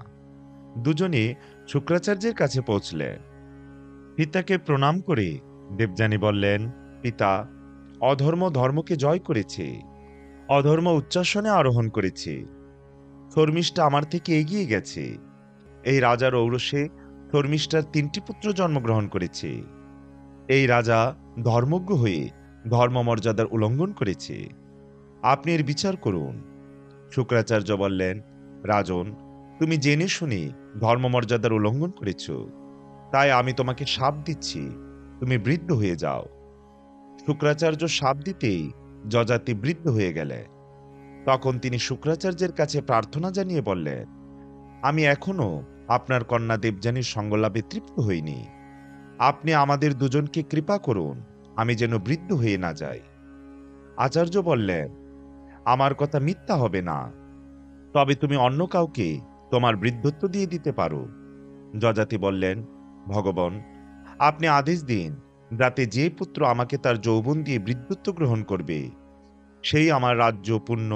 দুজনে শুক্রাচার্যের কাছে পৌঁছলেন। পিতাকে প্রণাম করে দেবযানী বললেন, পিতা, অধর্ম ধর্মকে জয় করেছে, অধর্ম উচ্চাসনে আরোহণ করেছে। শর্মিষ্ঠা আমার থেকে এগিয়ে গেছে। এই রাজার ঔরসে শর্মিষ্ঠার 3টি পুত্র জন্মগ্রহণ করেছে। এই রাজা ধর্মজ্ঞ হয়ে ধর্মমর্যাদার উল্লঙ্ঘন করেছে। আপনি এর বিচার করুন। শুক্রাচার্য বললেন, রাজন, তুমি জেনে শুনে ধর্মমর্যাদার উল্লঙ্ঘন করেছ, তাই আমি তোমাকে শাপ দিচ্ছি, তুমি বৃদ্ধ হয়ে যাও। শুক্রাচার্য শাপ দিতেই যযাতি বৃদ্ধ হয়ে গেলে। তখন তিনি শুক্রাচার্যের কাছে প্রার্থনা জানিয়ে বললেন, আমি এখনো আপনার কন্যা দেবযানীর সঙ্গলাভে তৃপ্ত হইনি। আপনি আমাদের দুজনকে কৃপা করুন, আমি যেন বৃদ্ধ হয়ে না যাই। আচার্য বললেন, আমার কথা মিথ্যা হবে না, তবে তুমি অন্য কাউকে তোমার বৃদ্ধত্ব দিয়ে দিতে পারো। যযাতি বললেন, ভগবান, আপনি আদেশ দিন, যাতে যে পুত্র আমাকে তার যৌবন দিয়ে বৃদ্ধত্ব গ্রহণ করবে সেই আমার রাজ্য, পুণ্য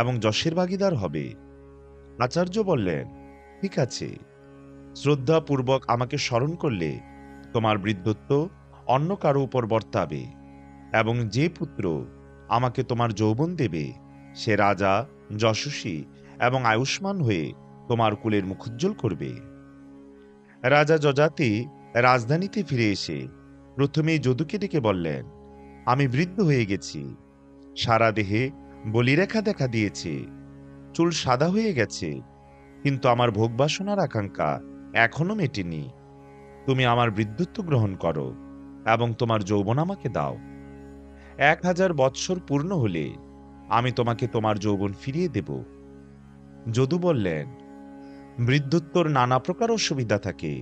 এবং যশের ভাগীদার হবে। আচার্য বললেন, ঠিক আছে, শ্রদ্ধাপূর্বক আমাকে স্মরণ করলে তোমার বৃদ্ধত্ব অন্য কারো উপর বর্তাবে, এবং যে পুত্র আমাকে তোমার যৌবন দেবে সে রাজা, যশস্বী এবং আয়ুষ্মান হয়ে তোমার কুলের মুখোজ্জ্বল করবে। রাজা যযাতি রাজধানীতে ফিরে এসে প্রথমেই যদুকে ডেকে বললেন, আমি বৃদ্ধ হয়ে গেছি, সারা দেহে বলিরেখা দেখা দিয়েছে, চুল সাদা হয়ে গেছে, কিন্তু আমার ভোগবাসনার আকাঙ্ক্ষা এখনো মেটেনি। তুমি আমার বৃদ্ধত্ব গ্রহণ করো এবং তোমার যৌবন আমাকে দাও। 1000 বৎসর পূর্ণ হলে আমি তোমাকে তোমার যৌবন ফিরিয়ে দেব। যদু বললেন, বৃদ্ধত্বর নানা প্রকার অসুবিধা থাকে।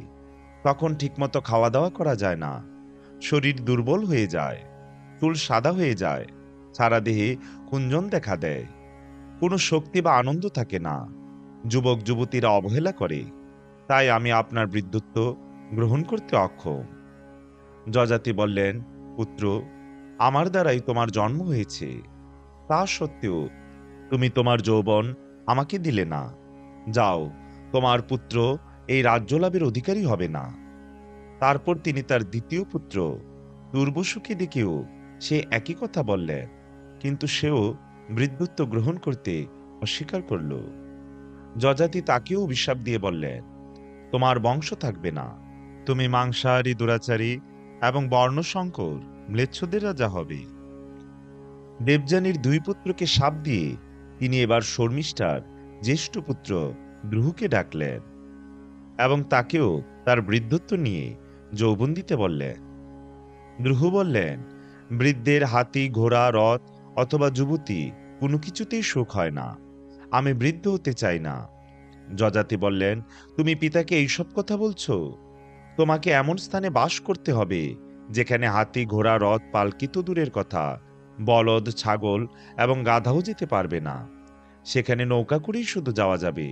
তখন ঠিকমতো খাওয়া দাওয়া করা যায় না, শরীর দুর্বল হয়ে যায়, চুল সাদা হয়ে যায়, সারা দেহে কুঞ্চন দেখা দেয়, কোনো শক্তি বা আনন্দ থাকে না, যুবক যুবতীরা অবহেলা করে। তাই আমি আপনার বৃদ্ধত্ব গ্রহণ করতে অক্ষম। যযাতি বললেন, পুত্র, আমার দ্বারাই তোমার জন্ম হয়েছে, তা সত্ত্বেও তুমি তোমার যৌবন আমাকে দিলে না। যাও, তোমার পুত্র এই রাজ্যলাভের অধিকারী হবে না। তারপর তিনি তার দ্বিতীয় পুত্র দুর্বসুকে ডেকেও সে একই কথা বললেন, কিন্তু সেও বৃদ্ধত্ব গ্রহণ করতে অস্বীকার করল। যযাতি তাকেও অভিশাপ দিয়ে বললেন, তোমার বংশ থাকবে না, তুমি মাংসাহারী, দুরাচারী এবং বর্ণসংকর ম্লেচ্ছদের রাজা হবে। দেবযানীর 2 পুত্রকে শাপ দিয়ে তিনি এবার শর্মিষ্ঠার জ্যেষ্ঠ পুত্র দ্রুহুকে ডাকলেন এবং তাকেও তার বৃদ্ধত্ব নিয়ে যৌবন দিতে বললেন। দ্রুহু বললেন, বৃদ্ধের হাতি, ঘোড়া, রথ অথবা যুবতী কোনো কিছুতেই সুখ হয় না, আমি বৃদ্ধ হতে চাই না। যযাতি বললেন, তুমি পিতাকে এইসব কথা বলছো? তোমাকে এমন স্থানে বাস করতে হবে যেখানে হাতি, ঘোড়া, রথ, পালকি তো দূরের কথা, বলদ, ছাগল এবং গাধাও যেতে পারবে না। সেখানে নৌকা করেই শুধু যাওয়া যাবে।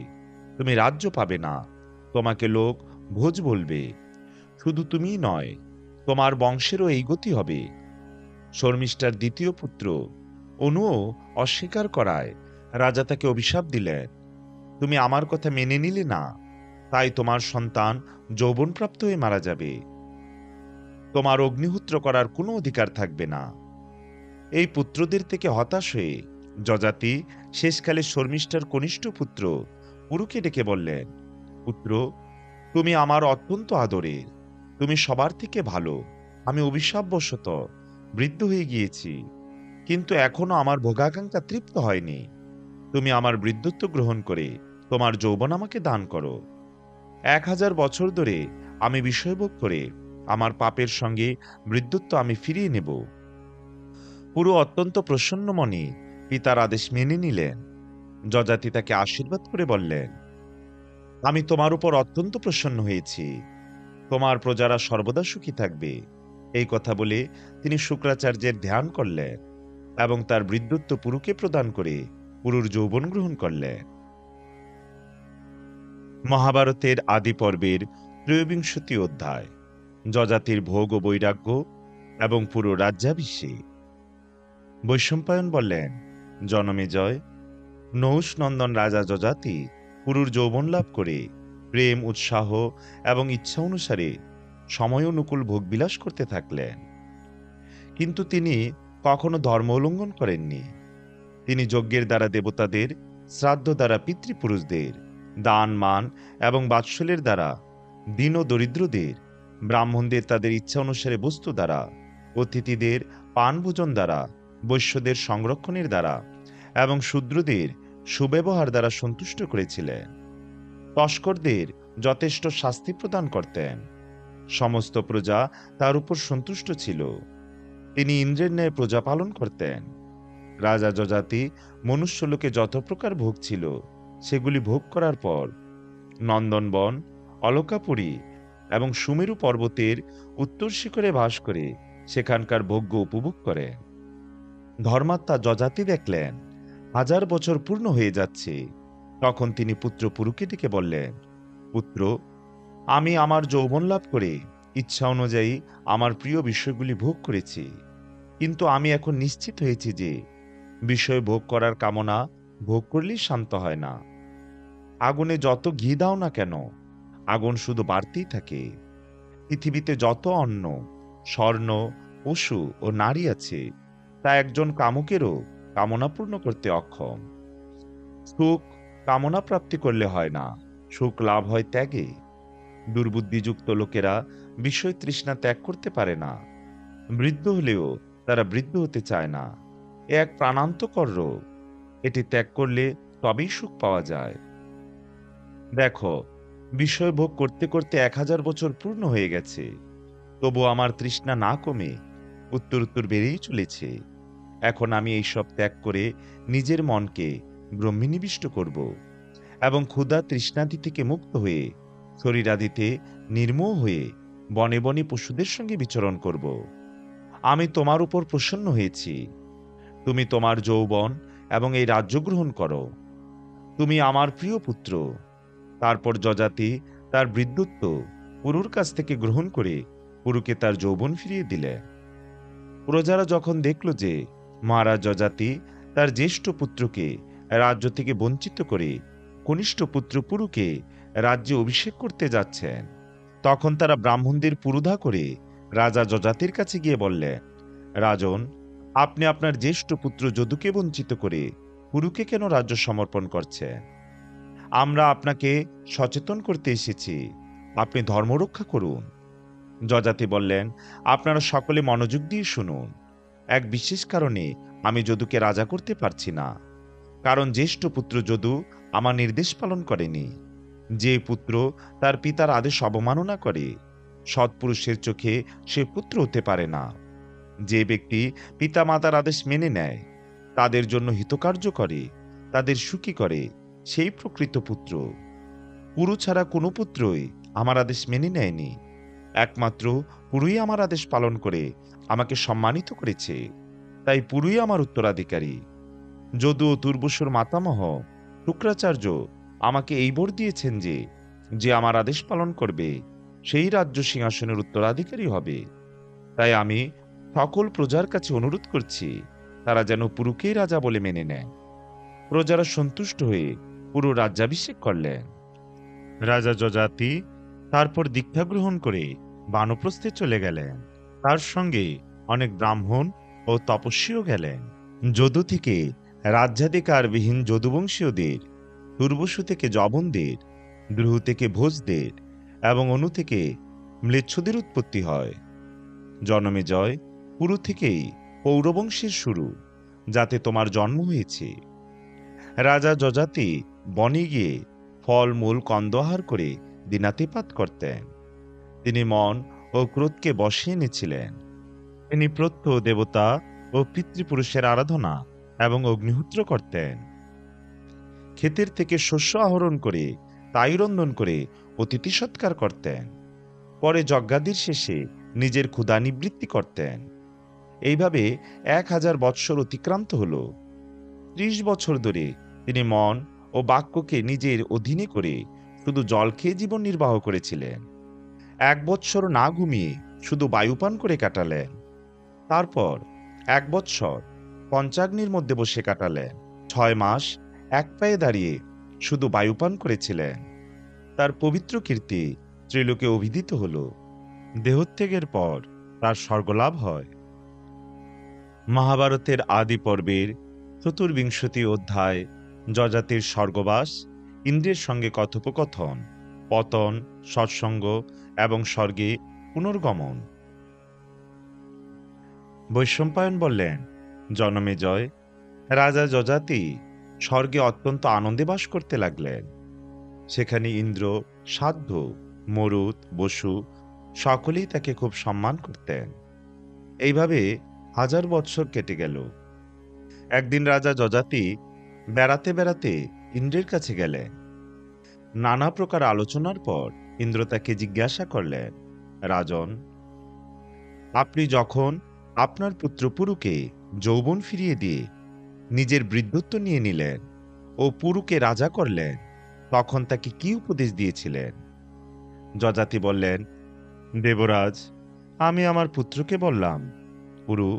তুমি রাজ্য পাবে না, তোমাকে লোক ভোজ বলবে। শুধু তুমিই নয়, তোমার বংশেরও এই গতি হবে। শর্মিষ্ঠার দ্বিতীয় পুত্র অনুও অস্বীকার করায় রাজা তাকে অভিশাপ দিলেন, তুমি আমার কথা মেনে নিলে না, তাই তোমার সন্তান যৌবনপ্রাপ্ত হয়ে মারা যাবে। তোমার অগ্নিহোত্র করার কোনো অধিকার থাকবে না। এই পুত্রদের থেকে হতাশ হয়ে যযাতি শেষকালে শর্মিষ্ঠার কনিষ্ঠ পুত্র পুরুকে ডেকে বললেন, পুত্র, তুমি আমার অত্যন্ত আদরের, তুমি সবার থেকে ভালো। আমি অভিশাপবশত বৃদ্ধ হয়ে গিয়েছি। কিন্তু এখনো আমার ভোগাকাঙ্ক্ষা তৃপ্ত হয়নি। তুমি আমার বৃদ্ধত্ব গ্রহণ করে তোমার যৌবন আমাকে দান করো। 1000 বছর ধরে আমি বিষয়ভোগ করে আমার পাপের সঙ্গে বৃদ্ধত্ব আমি ফিরিয়ে নেব। পুরো অত্যন্ত প্রসন্ন মনে পিতার আদেশ মেনে নিলেন। যযাতি তাকে আশীর্বাদ করে বললেন, আমি তোমার উপর অত্যন্ত প্রসন্ন হয়েছি। তোমার প্রজারা সর্বদা সুখী থাকবে। এই কথা বলে তিনি শুক্রাচার্যের ধ্যান করলেন এবং তার বৃদ্ধত্ব পুরুকে প্রদান করে পুরুর যৌবন গ্রহণ করলেন। মহাভারতের আদি পর্বের ত্রয়োবিংশতি অধ্যায়। যযাতির ভোগ ও বৈরাগ্য এবং পুরো রাজ্যাভিষেক। বৈশম্পায়ন বললেন, জনমেজয়, নহুষ নন্দন রাজা যযাতি পুরুর যৌবন লাভ করে প্রেম, উৎসাহ এবং ইচ্ছা অনুসারে সময় অনুকূল ভোগবিলাস করতে থাকলেন। কিন্তু তিনি কখনো ধর্ম উল্লঙ্ঘন করেননি। তিনি যজ্ঞের দ্বারা দেবতাদের, শ্রাদ্ধ দ্বারা পিতৃপুরুষদের, দান মান এবং বাৎসল্যের দ্বারা দীন ও দরিদ্রদের, ব্রাহ্মণদের তাদের ইচ্ছা অনুসারে বস্তু দ্বারা, অতিথিদের পানভোজন দ্বারা, বৈশ্যদের সংরক্ষণের দ্বারা এবং শূদ্রদের সুব্যবহার দ্বারা সন্তুষ্ট করেছিলেন। তস্করদের যথেষ্ট শাস্তি প্রদান করতেন। সমস্ত প্রজা তার উপর সন্তুষ্ট ছিল। তিনি ইন্দ্রের ন্যায় প্রজা পালন করতেন। রাজা যযাতি মনুষ্যলোকে যত প্রকার ভোগ ছিল সেগুলি ভোগ করার পর নন্দনবন, অলকাপুরী এবং সুমেরু পর্বতের উত্তর শিখরে বাস করে সেখানকার ভোগ্য উপভোগ করেন। ধর্মাত্মা যযাতি দেখলেন 1000 বছর পূর্ণ হয়ে যাচ্ছে। তখন তিনি পুত্র পুরুকে ডেকে বললেন, পুত্র, আমি আমার যৌবন লাভ করে ইচ্ছা অনুযায়ী আমার প্রিয় বিষয়গুলি ভোগ করেছি, কিন্তু আমি এখন নিশ্চিত হয়েছি যে বিষয় ভোগ করার কামনা ভোগ করলেই শান্ত হয় না। আগুনে যত ঘি দাও না কেন, আগুন শুধু বাড়তেই থাকে। পৃথিবীতে যত অন্ন, স্বর্ণ, পশু ও নারী আছে তা একজন কামুকেরও কামনা পূর্ণ করতে অক্ষম। সুখ কামনা প্রাপ্তি করলে হয় না, সুখ লাভ হয় ত্যাগে। দুর্বুদ্ধিযুক্ত লোকেরা বিষয় তৃষ্ণা ত্যাগ করতে পারে না। বৃদ্ধ হলেও তারা বৃদ্ধ হতে চায় না। এ এক প্রাণান্তকর রোগ। এটি ত্যাগ করলে তবেই সুখ পাওয়া যায়। দেখো, বিষয় ভোগ করতে করতে 1000 বছর পূর্ণ হয়ে গেছে, তবু আমার তৃষ্ণা না কমে উত্তর বেড়েই চলেছে। এখন আমি এইসব ত্যাগ করে নিজের মনকে ব্রহ্মে নিবিষ্ট করব এবং ক্ষুধা তৃষ্ণাদি থেকে মুক্ত হয়ে শরীরাদিতে নির্মোহ হয়ে বনে বনে পশুদের সঙ্গে বিচরণ করব। আমি তোমার উপর প্রসন্ন হয়েছি। তুমি তোমার যৌবন এবং এই রাজ্য গ্রহণ করো। তুমি আমার প্রিয় পুত্র। তারপর যযাতি তার বৃদ্ধত্ব পুরুর কাছ থেকে গ্রহণ করে পুরুকে তার যৌবন ফিরিয়ে দিলে। প্রজারা যখন দেখল যে মহারাজ যযাতি তার জ্যেষ্ঠ পুত্রকে রাজ্য থেকে বঞ্চিত করে কনিষ্ঠ পুত্র পুরুকে রাজ্যে অভিষেক করতে যাচ্ছেন, তখন তারা ব্রাহ্মণদের পুরুধা করে রাজা যযাতির কাছে গিয়ে বললেন, রাজন, আপনি আপনার জ্যেষ্ঠ পুত্র যদুকে বঞ্চিত করে পুরুকে কেন রাজ্য সমর্পণ করছেন? আমরা আপনাকে সচেতন করতে এসেছি, আপনি ধর্ম রক্ষা করুন। যযাতি বললেন, আপনারা সকলে মনোযোগ দিয়ে শুনুন। এক বিশেষ কারণে আমি যদুকে রাজা করতে পারছি না। কারণ জ্যেষ্ঠ পুত্র যদু আমার নির্দেশ পালন করেনি। যে পুত্র তার পিতার আদেশ অবমাননা করে, সৎপুরুষের চোখে সে পুত্র হতে পারে না। যে ব্যক্তি পিতা মাতার আদেশ মেনে নেয়, তাদের জন্য হিতকার্য করে, তাদের সুখী করে, সেই প্রকৃত পুত্র। পুরু ছাড়া কোনো পুত্রই আমার আদেশ মেনে নেয়নি। একমাত্র পুরুই আমার আদেশ পালন করে আমাকে সম্মানিত করেছে, তাই পুরুই আমার উত্তরাধিকারী। যদু ও তুর্বসুর মাতামহ শুক্রাচার্য আমাকে এই বর দিয়েছেন যে যে আমার আদেশ পালন করবে সেই রাজ্য সিংহাসনের উত্তরাধিকারী হবে। তাই আমি সকল প্রজার কাছে অনুরোধ করছি, তারা যেন পুরুকেই রাজা বলে মেনে নেয়। প্রজারা সন্তুষ্ট হয়ে পুরো রাজ্যাভিষেক করলেন। রাজা যযাতি তারপর দীক্ষা গ্রহণ করে বানপ্রস্থে চলে গেলেন। তার সঙ্গে অনেক ব্রাহ্মণ ও তপস্বীও গেলেন। যদু থেকে রাজ্যাধিকারবিহীন যদুবংশীয়দের, তুর্বসু থেকে যবনদের, দ্রুহ থেকে ভোজদের এবং অনু থেকে ম্লেচ্ছদের উৎপত্তি হয়। জনমেজয়, পুরু থেকেই পৌরবংশের শুরু। যাতে তোমার জন্ম হয়েছে। রাজা যযাতি বনে গিয়ে ফলমূল কন্দ করে দিনাতিপাত করতেন। তিনি মন ও ক্রোধকে বশে এনেছিলেন। তিনি প্রত্যহ দেবতা ও পিতৃপুরুষের আরাধনা এবং অগ্নিহোত্র করতেন। ক্ষেতের থেকে শস্য আহরণ করে তাই রন্ধন করে অতিথি সৎকার করতেন। পরে যজ্ঞাদির শেষে নিজের ক্ষুধা নিবৃত্তি করতেন। এইভাবে 1000 বৎসর অতিক্রান্ত হল। 30 বছর ধরে তিনি মন ও বাক্যকে নিজের অধীনে করে শুধু জল খেয়ে জীবন নির্বাহ করেছিলেন। 1 বৎসর না ঘুমিয়ে শুধু বায়ুপান করে কাটালেন। তারপর 1 বৎসর পঞ্চাগ্নির মধ্যে বসে কাটালেন। 6 মাস এক পায়ে দাঁড়িয়ে শুধু বায়ুপান করেছিলেন। তার পবিত্র কীর্তি ত্রিলোকে অভিহিত হল। দেহত্যাগের পর তার স্বর্গলাভ হয়। মহাভারতের আদি পর্বের চতুর্বিংশতি অধ্যায় যযাতির স্বর্গবাস, ইন্দ্রের সঙ্গে কথোপকথন, পতন, সৎসঙ্গ এবং স্বর্গে পুনর্গমন। বৈশম্পায়ন বললেন, জনমেজয়, রাজা যযাতি স্বর্গে অত্যন্ত আনন্দে বাস করতে লাগলেন। সেখানে ইন্দ্র, সাধ্য, মরুত, বসু সকলেই তাকে খুব সম্মান করতেন। এইভাবে 1000 বৎসর কেটে গেল। একদিন রাজা যযাতি বেড়াতে বেড়াতে ইন্দ্রের কাছে গেলেন। নানা প্রকার আলোচনার পর ইন্দ্র তাকে জিজ্ঞাসা করলেন, রাজন, আপনি যখন আপনার পুত্র পুরুকে যৌবন ফিরিয়ে দিয়ে নিজের বৃদ্ধত্ব নিয়ে নিলেন ও পুরুকে রাজা করলেন, তখন তাকে কি উপদেশ দিয়েছিলেন? যযাতি বললেন, দেবরাজ, আমি আমার পুত্রকে বললাম, পুরু,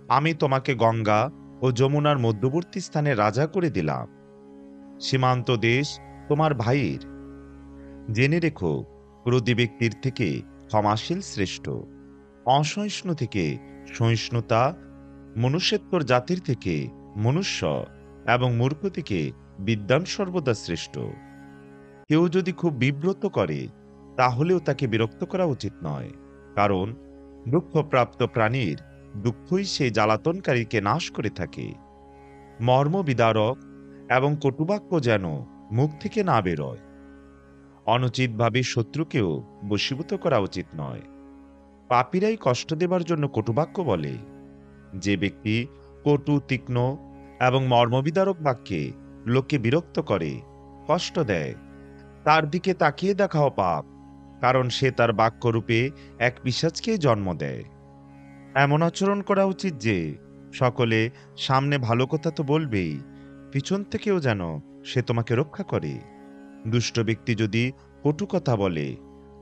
আমি তোমাকে গঙ্গা ও যমুনার মধ্যবর্তী স্থানে রাজা করে দিলাম। সীমান্ত দেশ তোমার ভাইয়ের। জেনে রেখো, ক্রোধী ব্যক্তির থেকে ক্ষমাশীল শ্রেষ্ঠ, অসহিষ্ণু থেকে সহিষ্ণুতা, মনুষ্যত্বর জাতির থেকে মনুষ্য এবং মূর্খ থেকে বিদ্বান সর্বদা শ্রেষ্ঠ। কেউ যদি খুব বিব্রত করে তাহলেও তাকে বিরক্ত করা উচিত নয়, কারণ দুঃখপ্রাপ্ত প্রাণীর দুঃখই সেই জ্বালাতনকারীকে নাশ করে থাকে। মর্ম বিদারক এবং কটুবাক্য যেন মুখ থেকে না বেরোয়। অনুচিতভাবে শত্রুকেও বশীভূত করা উচিত নয়। পাপীরাই কষ্ট দেবার জন্য কটুবাক্য বলে। যে ব্যক্তি কটু, তীক্ষ্ণ এবং মর্মবিদারক বাক্যে লোককে বিরক্ত করে, কষ্ট দেয়, তার দিকে তাকিয়ে দেখাও পাপ, কারণ সে তার বাক্যরূপে এক পিশাচকেই জন্ম দেয়। এমন আচরণ করা উচিত যে সকলে সামনে ভালো কথা তো বলবেই, পিছন থেকেও যেন সে তোমাকে রক্ষা করে। দুষ্ট ব্যক্তি যদি কটু কথা বলে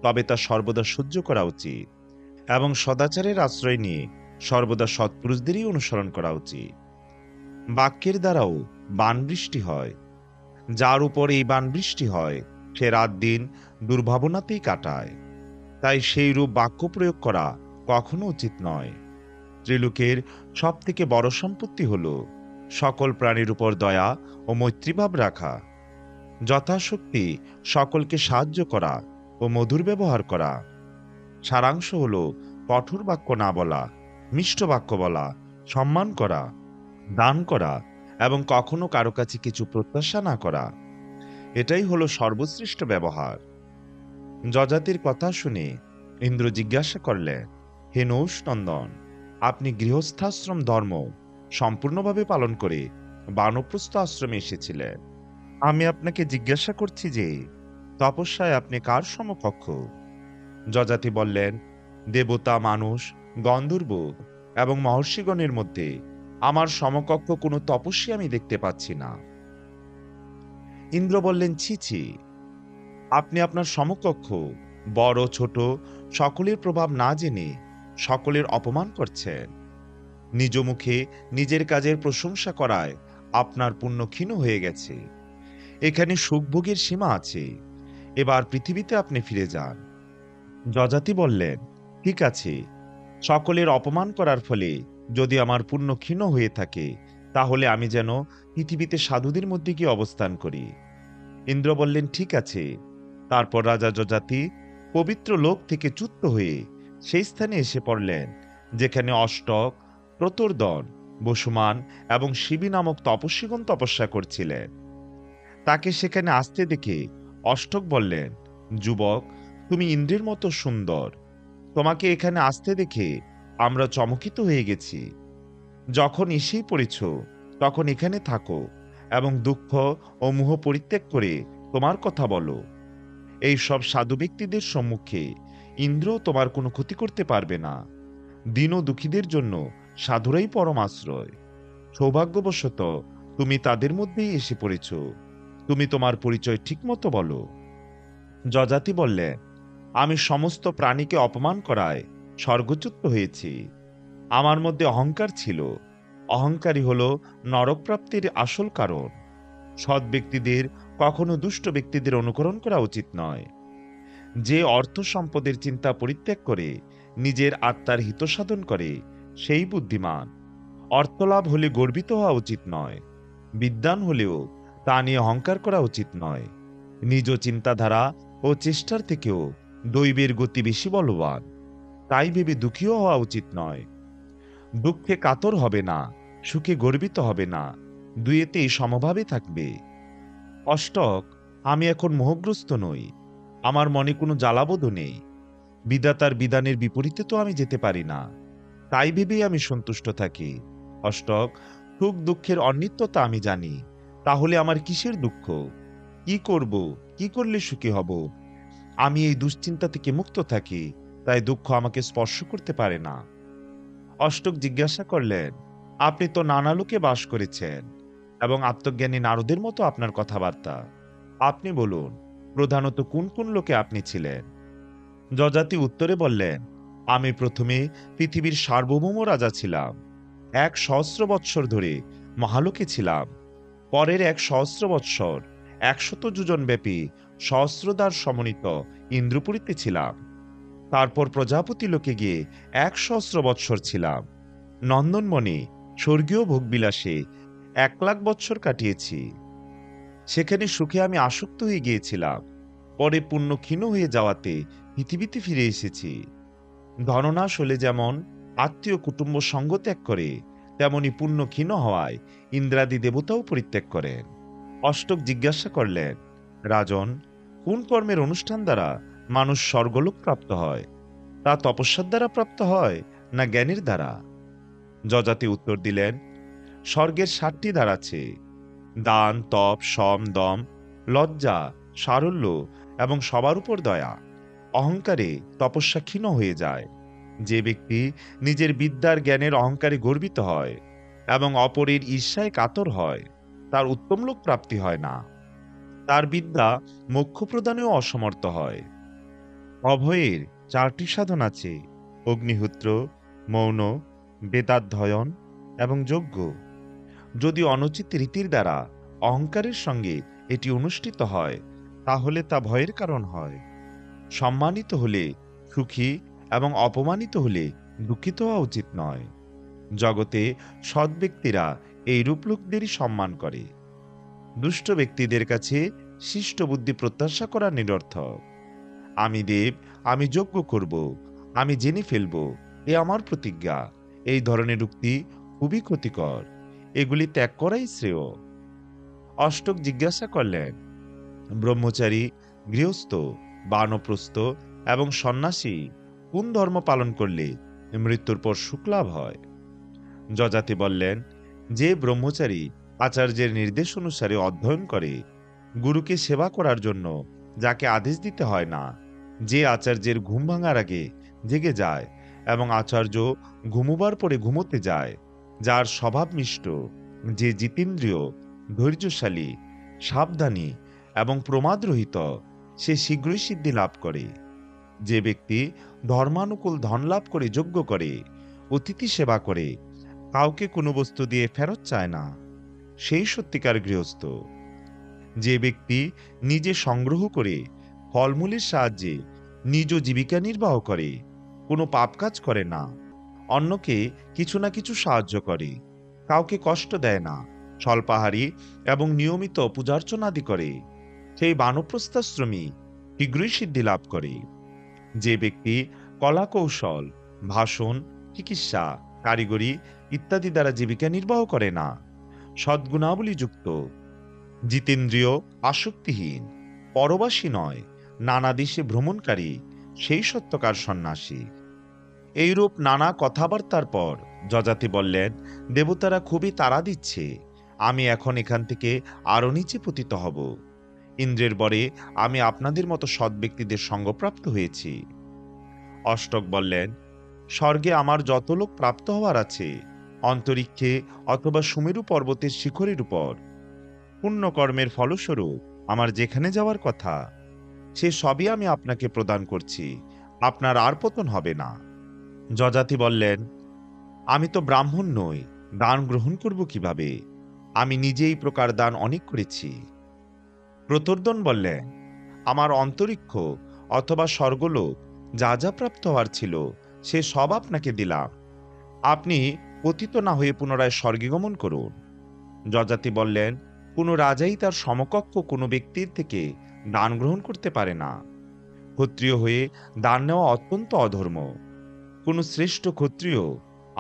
তবে তা সর্বদা সহ্য করা উচিত এবং সদাচারের আশ্রয় নিয়ে সর্বদা সৎপুরুষদেরই অনুসরণ করা উচিত। বাক্যের দ্বারাও বানবৃষ্টি হয়। যার উপর এই বানবৃষ্টি হয় সে রাত দিন দুর্ভাবনাতেই কাটায়। তাই সেই রূপ বাক্য প্রয়োগ করা কখনো উচিত নয়। ত্রিলোকের সব থেকে বড় সম্পত্তি হল সকল প্রাণীর উপর দয়া ও মৈত্রীভাব রাখা, যথাশক্তি সকলকে সাহায্য করা ও মধুর ব্যবহার করা। সারাংশ হল কঠোর বাক্য না বলা, মিষ্ট বাক্য বলা, সম্মান করা, দান করা এবং কখনো কারো কাছে কিছু প্রত্যাশা না করা। এটাই হলো সর্বশ্রেষ্ঠ ব্যবহার। যযাতির কথা শুনে ইন্দ্র জিজ্ঞাসা করলেন, হে নৌষনন্দন, আপনি গৃহস্থাশ্রম ধর্ম সম্পূর্ণভাবে পালন করে বানপ্রস্থ আশ্রমে এসেছিলেন। আমি আপনাকে জিজ্ঞাসা করছি যে তপস্যায় আপনি কার সমকক্ষ? যযাতি বললেন, দেবতা, মানুষ, গন্ধর্ব এবং মহর্ষিগণের মধ্যে আমার সমকক্ষ কোনো তপস্বী আমি দেখতে পাচ্ছি না। ইন্দ্র বললেন, ছি ছি, আপনি আপনার সমকক্ষ বড় ছোট সকলের প্রভাব না জেনে সকলের অপমান করছেন। নিজ মুখে নিজের কাজের প্রশংসা করায় আপনার পুণ্য ক্ষীণ হয়ে গেছে। এখানে সুখভোগের সীমা আছে। এবার পৃথিবীতে আপনি ফিরে যান। যযাতি বললেন, ঠিক আছে, সকলের অপমান করার ফলে যদি আমার পুণ্য ক্ষীণ হয়ে থাকে তাহলে আমি যেন পৃথিবীতে সাধুদের মধ্যে গিয়ে অবস্থান করি। ইন্দ্র বললেন, ঠিক আছে। তারপর রাজা যযাতি পবিত্র লোক থেকে চ্যুত হয়ে সেই স্থানে এসে পড়লেন যেখানে অষ্টক, প্রতরদন বসুমান এবং শিবি নামক তপস্বীগণ তপস্যা করছিলেন। তাকে সেখানে আসতে দেখে অষ্টক বললেন, যুবক, তুমি ইন্দ্রের মতো সুন্দর। তোমাকে এখানে আসতে দেখে আমরা চমকিত হয়ে গেছি। যখন এসেই পড়েছ, তখন এখানে থাকো এবং দুঃখ ও মোহ পরিত্যাগ করে তোমার কথা বলো। এই সব সাধু ব্যক্তিদের সম্মুখে ইন্দ্র তোমার কোনো ক্ষতি করতে পারবে না। দীন ও দুঃখীদের জন্য সাধুরাই পরম আশ্রয়। সৌভাগ্যবশত তুমি তাদের মধ্যেই এসে পড়েছ। তুমি তোমার পরিচয় ঠিকমতো বলো। যযাতি বললেন, আমি সমস্ত প্রাণীকে অপমান করায় স্বর্গচ্যুত হয়েছি। আমার মধ্যে অহংকার ছিল। অহংকারী হল নরকপ্রাপ্তির আসল কারণ। সৎ ব্যক্তিদের কখনো দুষ্ট ব্যক্তিদের অনুকরণ করা উচিত নয়। যে অর্থ সম্পদের চিন্তা পরিত্যাগ করে নিজের আত্মার হিত সাধন করে সেই বুদ্ধিমান। অর্থলাভ হলে গর্বিত হওয়া উচিত নয়। বিদ্বান হলেও তা নিয়ে অহংকার করা উচিত নয়। নিজ চিন্তাধারা ও চেষ্টার থেকেও দৈবের গতি বেশি বলবান। তাই ভেবে দুঃখীও হওয়া উচিত নয়। দুঃখে কাতর হবে না, সুখে গর্বিত হবে না, দুয়েতেই সমভাবে থাকবে। অষ্টক, আমি এখন মোহগ্রস্ত নই। আমার মনে কোনো জ্বালাবোধ নেই। বিধাতার বিধানের বিপরীতে তো আমি যেতে পারি না। তাই ভেবেই আমি সন্তুষ্ট থাকি। অষ্টক, সুখ দুঃখের অনিত্যতা আমি জানি। তাহলে আমার কিসের দুঃখ? কি করব? কি করলে সুখী হব? আমি এই দুশ্চিন্তা থেকে মুক্ত থাকি, তাই দুঃখ আমাকে স্পর্শ করতে পারে না। অষ্টক জিজ্ঞাসা করলেন, আপনি তো নানা লোকে বাস করেছেন এবং আত্মজ্ঞানী নারদের মতো আপনার কথাবার্তা। আপনি বলুন, প্রধানত কোন কোন লোকে আপনি ছিলেন? যযাতি উত্তরে বললেন, আমি প্রথমে পৃথিবীর সার্বভৌম রাজা ছিলাম। 1,000 বৎসর ধরে মহালোকে ছিলাম। পরের 1,000 বৎসর 100 যোজন ব্যাপী সহস্রদ্বার সমন্বিত ইন্দ্রপুরীতে ছিলাম। তারপর প্রজাপতি লোকে গিয়ে 1,000 বৎসর ছিলাম। নন্দনবনে স্বর্গীয় ভোগবিলাসে 1,00,000 বৎসর কাটিয়েছি। সেখানে সুখে আমি আসক্ত হয়ে গিয়েছিলাম। পরে পুণ্য ক্ষীণ হয়ে যাওয়াতে পৃথিবীতে ফিরে এসেছি। ধননাশ হলে যেমন আত্মীয় কুটুম্ব সঙ্গ ত্যাগ করে, তেমনি পুণ্য ক্ষীণ হওয়ায় ইন্দ্রাদি দেবতাও পরিত্যাগ করেন। অষ্টক জিজ্ঞাসা করলেন, রাজন, কোন কর্মের অনুষ্ঠান দ্বারা মানুষ স্বর্গলোক প্রাপ্ত হয়? তা তপস্যার দ্বারা প্রাপ্ত হয় না জ্ঞানের দ্বারা? যযাতি উত্তর দিলেন, স্বর্গের 7টি দ্বার আছে: দান, তপ, সম, দম, লজ্জা, সারল্য এবং সবার উপর দয়া। অহংকারে তপস্যা ক্ষীণ হয়ে যায়। যে ব্যক্তি নিজের বিদ্যার জ্ঞানের অহংকারে গর্বিত হয় এবং অপরের ঈর্ষায় কাতর হয়, তার উত্তম লোক প্রাপ্তি হয় না। তার বিদ্যা মোক্ষ প্রদানেও অসমর্থ হয়। অভয়ের 4টি সাধন আছে: অগ্নিহোত্র, মৌন, বেদাধ্যয়ন এবং যজ্ঞ। যদি অনুচিত রীতির দ্বারা অহংকারের সঙ্গে এটি অনুষ্ঠিত হয়, তাহলে তা ভয়ের কারণ হয়। সম্মানিত হলে সুখী এবং অপমানিত হলে দুঃখিত হওয়া উচিত নয়। জগতে সৎ ব্যক্তিরা এই রূপ লোকদেরই সম্মান করে। দুষ্ট ব্যক্তিদের কাছে শিষ্ট বুদ্ধি প্রত্যাশা করা নিরর্থক। আমি দেব, আমি যজ্ঞ করব, আমি জেনে ফেলব, এ আমার প্রতিজ্ঞা, এই ধরনের উক্তি খুবই ক্ষতিকর। এগুলি ত্যাগ করাই শ্রেয়। অষ্টক জিজ্ঞাসা করলেন, ব্রহ্মচারী, গৃহস্থ, বানপ্রস্থ এবং সন্ন্যাসী কোন ধর্ম পালন করলে মৃত্যুর পর সুখ লাভ হয়? যযাতি বললেন, যে ব্রহ্মচারী আচার্যের নির্দেশ অনুসারে অধ্যয়ন করে, গুরুকে সেবা করার জন্য যাকে আদেশ দিতে হয় না, যে আচার্যের ঘুম ভাঙার আগে জেগে যায় এবং আচার্য ঘুমোবার পরে ঘুমোতে যায়, যার স্বভাব মিষ্ট, যে জিতেন্দ্রিয়, ধৈর্যশালী, সাবধানী এবং প্রমাদরহিত, সে শীঘ্রই সিদ্ধি লাভ করে। যে ব্যক্তি ধর্মানুকূল ধন লাভ করে যজ্ঞ করে, অতিথি সেবা করে, কাউকে কোনো বস্তু দিয়ে ফেরত চায় না, সেই সত্যিকার গৃহস্থ। যে ব্যক্তি নিজে সংগ্রহ করে ফলমূলের সাহায্যে নিজ জীবিকা নির্বাহ করে, কোনো পাপ কাজ করে না, অন্যকে কিছু না কিছু সাহায্য করে, কাউকে কষ্ট দেয় না, স্বল্পাহারী এবং নিয়মিত পূজার্চনাদি করে, সেই বানপ্রস্থাশ্রমী শীঘ্রই সিদ্ধি লাভ করে। যে ব্যক্তি কলা কৌশল, ভাষণ, চিকিৎসা, কারিগরি ইত্যাদি দ্বারা জীবিকা নির্বাহ করে না, সদ্গুণাবলীযুক্ত, জিতেন্দ্রীয়, আসক্তিহীন, পরবাসী নয়, নানা দেশে ভ্রমণকারী, সেই সত্যকার সন্ন্যাসী। এইরূপ নানা কথাবার্তার পর যযাতি বললেন, দেবতারা খুবই তাড়া দিচ্ছে, আমি এখন এখান থেকে আরো নিচে পতিত হব। ইন্দ্রের বরে আমি আপনাদের মতো সৎ ব্যক্তিদের সঙ্গপ্রাপ্ত হয়েছি। অষ্টক বললেন, স্বর্গে আমার যত লোক প্রাপ্ত হওয়ার আছে, অন্তরিক্ষে অথবা সুমেরু পর্বতের শিখরের উপর, পুণ্যকর্মের ফলস্বরূপ আমার যেখানে যাওয়ার কথা, সে সবই আমি আপনাকে প্রদান করছি, আপনার আর পতন হবে না। যযাতি বললেন, আমি তো ব্রাহ্মণ নই, দান গ্রহণ করব কিভাবে? আমি নিজে এই প্রকার দান অনেক করেছি। প্রতর্দন বললেন, আমার অন্তরিক্ষ অথবা স্বর্গলোক যা যা প্রাপ্ত হওয়ার ছিল সে সব আপনাকে দিলাম, আপনি পতিত না হয়ে পুনরায় স্বর্গে গমন করুন। যযাতি বললেন, কোনো রাজাই তার সমকক্ষ কোনো ব্যক্তির থেকে দান গ্রহণ করতে পারে না। ক্ষত্রিয় হয়ে দান নেওয়া অত্যন্ত অধর্ম। কোনো শ্রেষ্ঠ ক্ষত্রিয়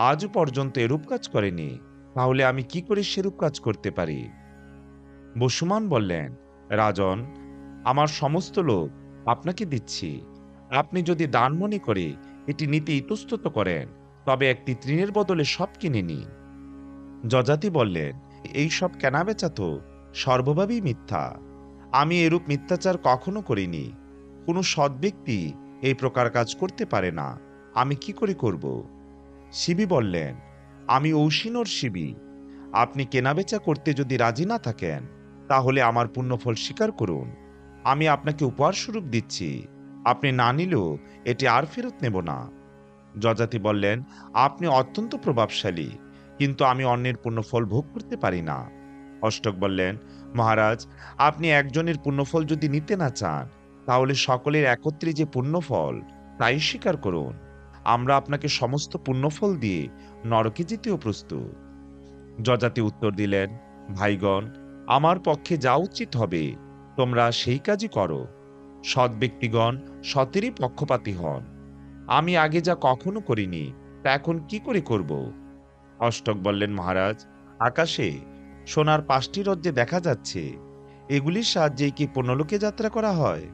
আজ পর্যন্ত এরূপ কাজ করেনি, তাহলে আমি কি করে সেরূপ কাজ করতে পারি? বসুমান বললেন, রাজন, আমার সমস্ত লোক আপনাকে দিচ্ছি, আপনি যদি দান মনে করে এটি নিতে ইতস্তত করেন, তবে একটি তৃণের বদলে সব কিনে নিন। যযাতি বললেন, এই সব কেনাবেচা তো সর্বভাবেই মিথ্যা, আমি এরূপ মিথ্যাচার কখনো করিনি, কোনো সৎ ব্যক্তি এই প্রকার কাজ করতে পারে না, আমি কি করে করব? শিবি বললেন, আমি ঔশিনর শিবি, আপনি কেনাবেচা করতে যদি রাজি না থাকেন, তাহলে আমার পুণ্যফল স্বীকার করুন, আমি আপনাকে উপহার স্বরূপ দিচ্ছি, আপনি না নিলেও এটি আর ফেরত নেব না। যযাতি বললেন, আপনি অত্যন্ত প্রভাবশালী, কিন্তু আমি অন্যের পুণ্যফল ভোগ করতে পারি না। অষ্টক বললেন, মহারাজ, আপনি একজনের পুণ্যফল যদি নিতে না চান, তাহলে সকলের একত্রে যে পুণ্যফল তাই স্বীকার করুন, আমরা আপনাকে সমস্ত পুণ্যফল দিয়ে নরকে যেতেও প্রস্তুত। যযাতি উত্তর দিলেন, ভাইগণ, আমার পক্ষে যা উচিত হবে তোমরা সেই কাজই করো, সৎ ব্যক্তিগণ সতেরই পক্ষপাতী হন, আমি আগে যা কখনো করিনি তা এখন কি করে করব? অষ্টক বললেন, মহারাজ, আকাশে সোনার 5টি রথ যে দেখা যাচ্ছে, এগুলির সাহায্যে কি পুণ্যলোকে যাত্রা করা হয়?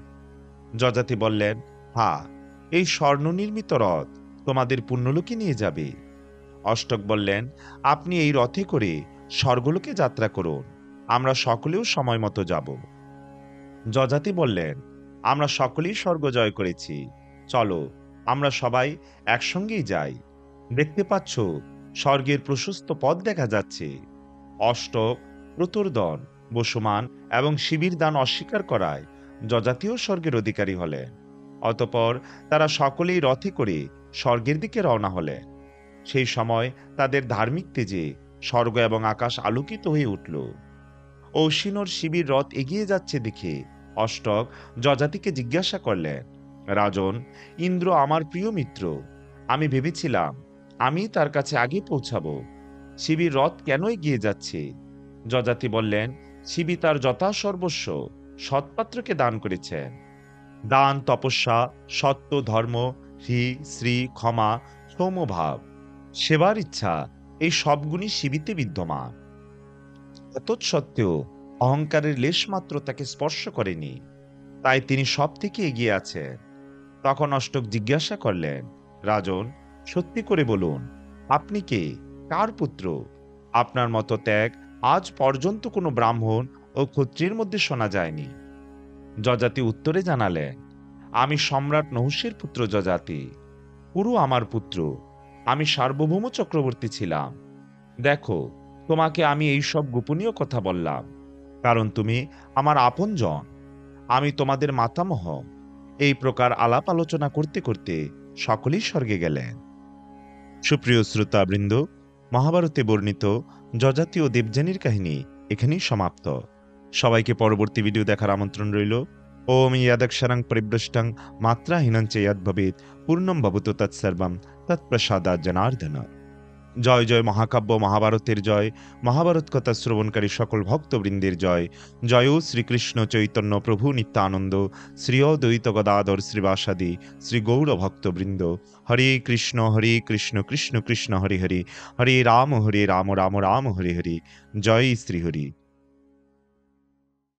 যযাতি বললেন, হ্যাঁ, এই স্বর্ণ নির্মিত রথ তোমাদের পুণ্যলোকে নিয়ে যাবে। অষ্টক বললেন, আপনি এই রথে করে স্বর্গলোকে যাত্রা করুন, আমরা সকলেও সময় মতো যাব। যযাতি বললেন, আমরা সকলেই স্বর্গ জয় করেছি, চলো আমরা সবাই একসঙ্গেই যাই, দেখতে পাচ্ছ স্বর্গের প্রশস্ত পথ দেখা যাচ্ছে। অষ্টক, প্রতর্দন, বসুমান এবং শিবির দান অস্বীকার করায় যযাতিও স্বর্গের অধিকারী হলেন। অতঃপর তারা সকলেই রথে করে স্বর্গের দিকে রওনা হলেন। সেই সময় তাদের ধার্মিক তেজে স্বর্গ এবং আকাশ আলোকিত হয়ে উঠল। ঔশিনর শিবির রথ এগিয়ে যাচ্ছে দেখে অষ্টক যযাতিকে জিজ্ঞাসা করলেন, রাজন, ইন্দ্র আমার প্রিয় মিত্র, আমি ভেবেছিলাম আমি তার কাছে আগে পৌঁছাবো, শিবির রথ কেন এগিয়ে যাচ্ছে? যযাতি বললেন, শিবি তার যথাসর্বস্ব সৎপাত্রকে দান করেছেন। দান, তপস্যা, সত্য, ধর্ম, হ্রি, শ্রী, ক্ষমা, সৌম্যভাব, সেবার ইচ্ছা, এই সবগুণই শিবিতে বিদ্যমান। তৎসত্ত্বেও অহংকারের লেশমাত্র তাকে স্পর্শ করেনি, তাই তিনি সব থেকে এগিয়ে আছেন। তখন অষ্টক জিজ্ঞাসা করলেন, রাজন, সত্যি করে বলুন, আপনি কে, কার পুত্র? আপনার মতো ত্যাগ আজ পর্যন্ত কোনো ব্রাহ্মণ ও ক্ষত্রিয়ের মধ্যে শোনা যায়নি। যযাতি উত্তরে জানালেন, আমি সম্রাট নহুষের পুত্র যযাতি, পুরু আমার পুত্র, আমি সার্বভৌম চক্রবর্তী ছিলাম। দেখো, তোমাকে আমি এই সব গোপনীয় কথা বললাম, কারণ তুমি আমার আপনজন, আমি তোমাদের মাতামহ। এই প্রকার আলাপ আলোচনা করতে করতে সকলেই স্বর্গে গেলেন। সুপ্রিয় শ্রোতাবৃন্দ, মহাভারতে বর্ণিত যযাতি ও দেবযানীর কাহিনী এখানেই সমাপ্ত। সবাইকে পরবর্তী ভিডিও দেখার আমন্ত্রণ রইল। ওম ইয়াদক্ষরাং পরিভ্রষ্টং মাত্রাহীনং চ ইয়াদ ভবেৎ পূর্ণং ভবতু তৎসর্বং তৎপ্রসাদাৎ জনার্দন। জয় জয় মহাকাব্য মহাভারতের জয়, মহাভারত কথা শ্রবণকারী সকল ভক্তবৃন্দের জয়। জয় শ্রীকৃষ্ণ চৈতন্য প্রভু নিত্যানন্দ, শ্রী অদ্বৈত গদাধর শ্রীবাসাদি শ্রী গৌর ভক্তবৃন্দ। হরে কৃষ্ণ কৃষ্ণ কৃষ্ণ হরে হরে, হরে রাম রাম রাম হরে হরে। জয় শ্রীহরি।